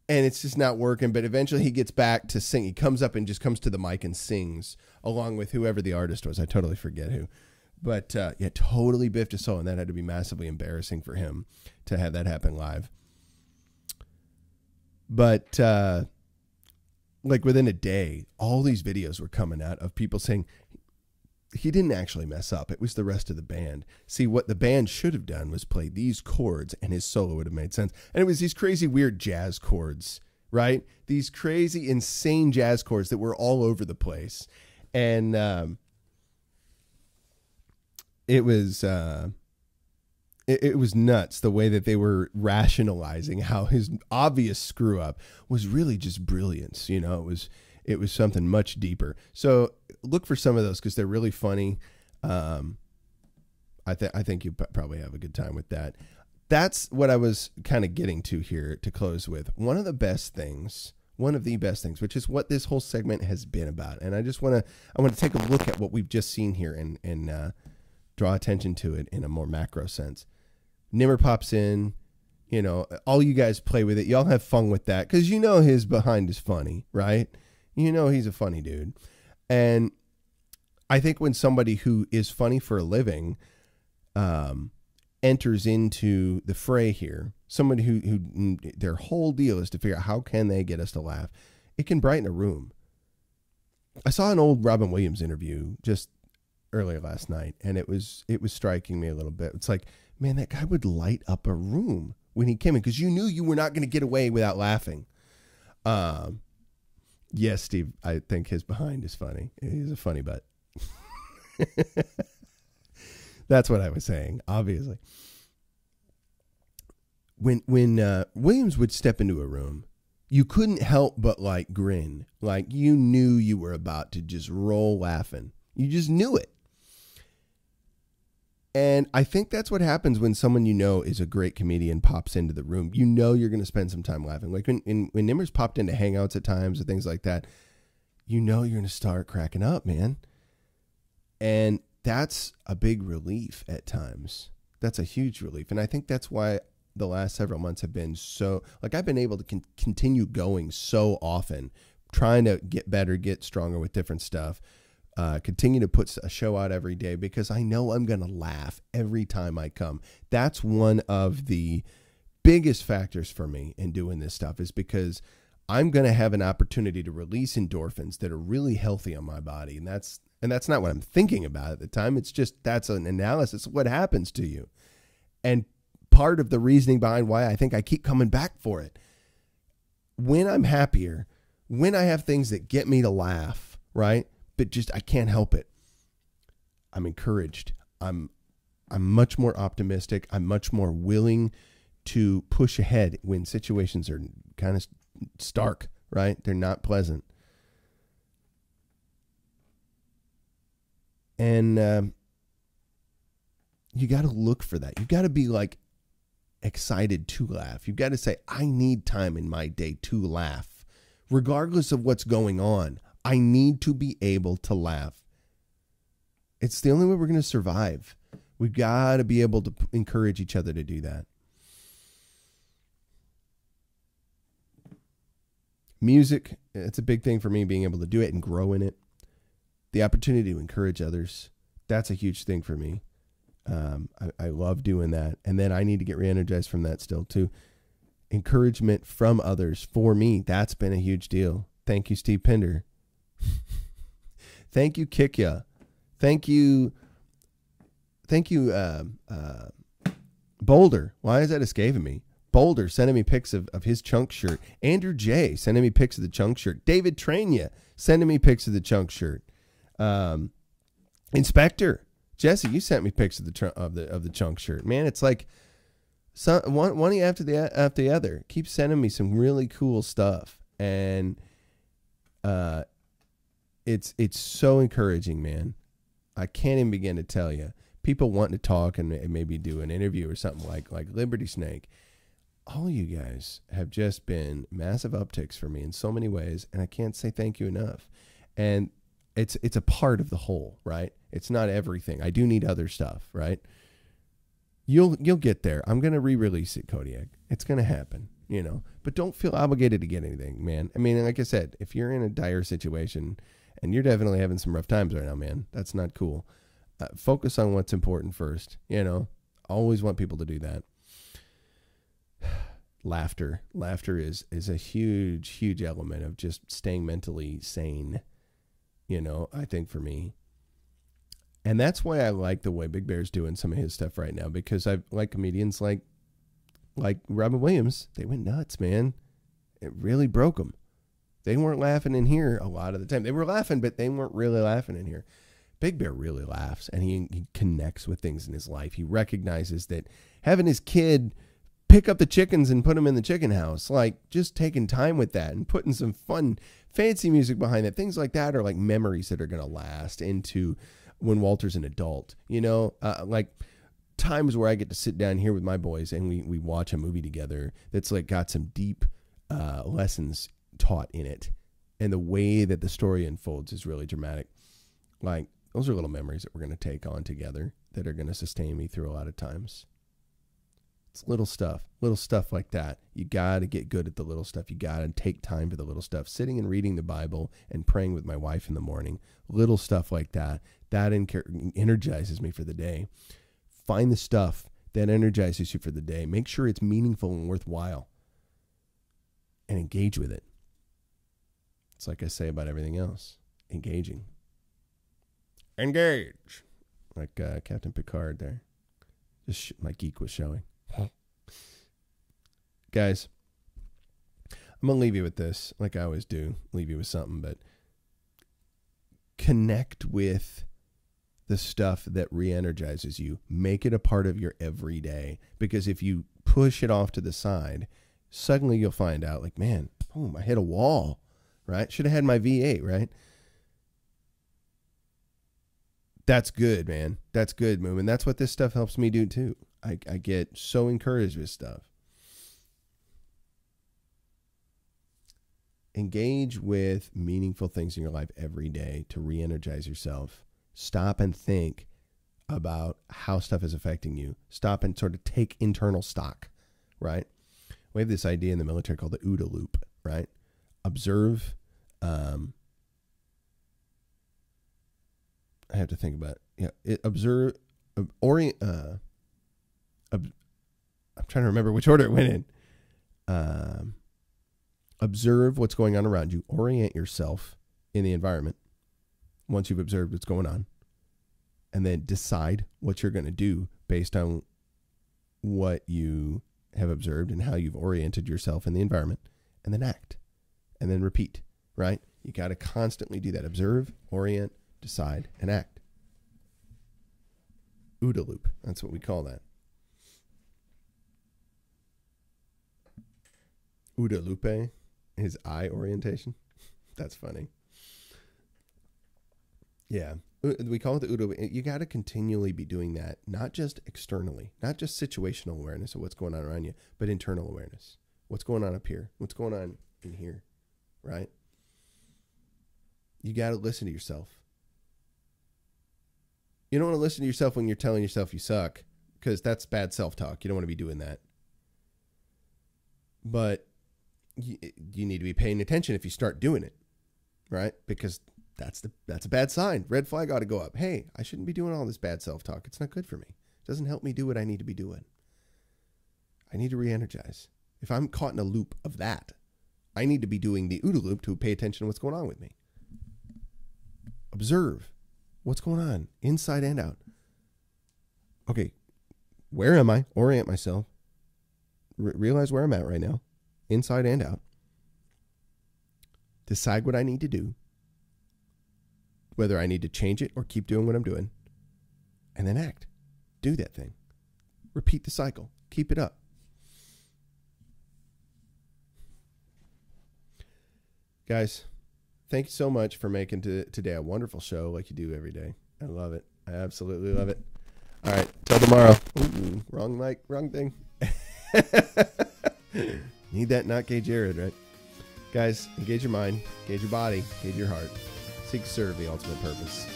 and it's just not working. But eventually he gets back to sing. He comes up and just comes to the mic and sings along with whoever the artist was. I totally forget who. But yeah, totally biffed his soul, and that had to be massively embarrassing for him to have that happen live. But like within a day, all these videos were coming out of people saying he didn't actually mess up. It was the rest of the band. See, what the band should have done was play these chords, and his solo would have made sense. And it was these crazy, weird jazz chords, right? These crazy, insane jazz chords that were all over the place. And it was nuts the way that they were rationalizing how his obvious screw up was really just brilliance. You know, it was something much deeper. So look for some of those because they're really funny. I think you probably have a good time with that. That's what I was kind of getting to here to close with. One of the best things, which is what this whole segment has been about. And I want to take a look at what we've just seen here and draw attention to it in a more macro sense. Nimmer pops in, you know, all you guys play with it. Y'all have fun with that because you know his behind is funny, right? You know he's a funny dude. And I think when somebody who is funny for a living enters into the fray here, somebody who their whole deal is to figure out how can they get us to laugh, it can brighten a room. I saw an old Robin Williams interview just earlier last night, and it was striking me a little bit. It's like, man, that guy would light up a room when he came in because you knew you were not going to get away without laughing. Yes, Steve, I think his behind is funny. He's a funny butt. That's what I was saying, obviously. When Williams would step into a room, you couldn't help but like grin. Like you knew you were about to just roll laughing. You just knew it. And I think that's what happens when someone you know is a great comedian pops into the room. You know you're going to spend some time laughing. Like when Nimmer's popped into Hangouts at times and things like that, you know you're going to start cracking up, man. And that's a big relief at times. That's a huge relief. And I think that's why the last several months have been so, like I've been able to continue going so often, trying to get better, get stronger with different stuff. Continue to put a show out every day because I know I'm going to laugh every time I come. That's one of the biggest factors for me in doing this stuff is because I'm going to have an opportunity to release endorphins that are really healthy on my body. And that's not what I'm thinking about at the time. It's just, that's an analysis of what happens to you. And part of the reasoning behind why I think I keep coming back for it. When I'm happier, when I have things that get me to laugh, right? But just, I can't help it. I'm encouraged. I'm much more optimistic. I'm much more willing to push ahead when situations are kind of stark, right? They're not pleasant. And you got to look for that. You got to be like excited to laugh. You got to say, I need time in my day to laugh, regardless of what's going on. I need to be able to laugh. It's the only way we're going to survive. We've got to be able to encourage each other to do that. Music, it's a big thing for me, being able to do it and grow in it. The opportunity to encourage others, that's a huge thing for me. I love doing that. And then I need to get re-energized from that still too. Encouragement from others for me, that's been a huge deal. Thank you, Steve Pinder. Thank you, Kikya. Thank you, Boulder. Why is that escaping me? Boulder sending me pics of his chunk shirt. Andrew J sending me pics of the chunk shirt. David Trainia sending me pics of the chunk shirt. Inspector Jesse, you sent me pics of the chunk shirt. Man, it's like one after the other. Keep sending me some really cool stuff, and it's so encouraging, man. I can't even begin to tell you. People wanting to talk and maybe do an interview or something like Liberty Snake. all you guys have just been massive upticks for me in so many ways, and I can't say thank you enough. And it's a part of the whole, right? It's not everything. I do need other stuff, right? You'll get there. I'm going to re-release it, Kodiak. It's going to happen, but don't feel obligated to get anything, man. I mean, like I said, if you're in a dire situation and you're definitely having some rough times right now, man, that's not cool. Focus on what's important first, always want people to do that. Laughter is a huge element of just staying mentally sane, I think for me. And that's why I like the way Big Bear's doing some of his stuff right now, because I like comedians like Robin Williams. They went nuts, man. It really broke them. They weren't laughing in here a lot of the time. They were laughing, but they weren't really laughing in here. Big Bear really laughs, and he connects with things in his life. He recognizes that having his kid pick up the chickens and put them in the chicken house, like just taking time with that and putting some fun, fancy music behind it, things like that are like memories that are going to last into when Walter's an adult, like times where I get to sit down here with my boys and we watch a movie together that's like got some deep lessons taught in it. And the way that the story unfolds is really dramatic. Like those are little memories that we're going to take on together that are going to sustain me through a lot of times. It's little stuff like that. You got to get good at the little stuff. You got to take time for the little stuff. Sitting and reading the Bible and praying with my wife in the morning, little stuff like that, that energizes me for the day. Find the stuff that energizes you for the day. Make sure it's meaningful and worthwhile, and engage with it. It's like I say about everything else, engaging. Engage. Like Captain Picard there. Just my geek was showing. Guys, I'm going to leave you with this, like I always do, leave you with something, but connect with the stuff that re-energizes you. Make it a part of your everyday, because if you push it off to the side, suddenly you'll find out, like, man, boom, I hit a wall, right? Should have had my V8, right? That's good, man. That's good, Moomin. That's what this stuff helps me do, too. I get so encouraged with stuff. Engage with meaningful things in your life every day to re-energize yourself. Stop and think about how stuff is affecting you. Stop and sort of take internal stock, right? We have this idea in the military called the OODA loop, right? Observe. I have to think about it. Yeah, observe, orient. I'm trying to remember which order it went in. Observe what's going on around you. Orient yourself in the environment once you've observed what's going on. And then decide what you're going to do based on what you have observed and how you've oriented yourself in the environment. And then act. And then repeat, right? You got to constantly do that. Observe, orient, decide, and act. OODA loop. That's what we call that. OODA lupe is eye orientation. That's funny. Yeah. We call it the OODA. You got to continually be doing that, not just externally, not just situational awareness of what's going on around you, but internal awareness. What's going on up here? What's going on in here? Right? You got to listen to yourself. You don't want to listen to yourself when you're telling yourself you suck, because that's bad self-talk. You don't want to be doing that. But you need to be paying attention if you start doing it, right? Because that's a bad sign. Red flag ought to go up. Hey, I shouldn't be doing all this bad self-talk. It's not good for me. It doesn't help me do what I need to be doing. I need to re-energize. If I'm caught in a loop of that, I need to be doing the OODA loop to pay attention to what's going on with me. Observe what's going on inside and out. Okay, where am I? Orient myself. Realize where I'm at right now, inside and out. Decide what I need to do, whether I need to change it or keep doing what I'm doing, and then act. Do that thing. Repeat the cycle. Keep it up. Guys, thank you so much for making today a wonderful show like you do every day. I love it. I absolutely love it. All right, till tomorrow. Ooh, wrong mic, wrong thing. Need that not gay Jared, right? Guys, engage your mind, engage your body, engage your heart. Seek to serve the ultimate purpose.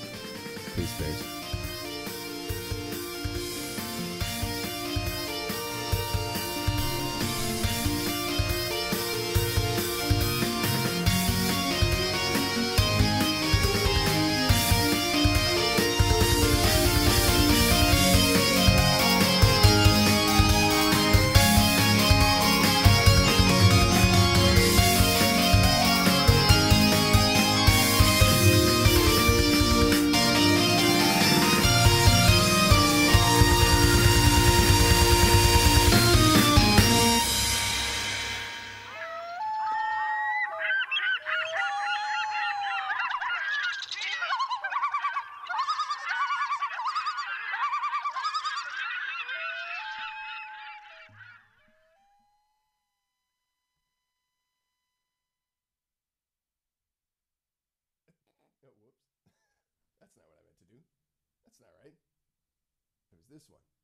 Peace, bears. Oh, whoops. That's not what I meant to do. That's not right. It was this one.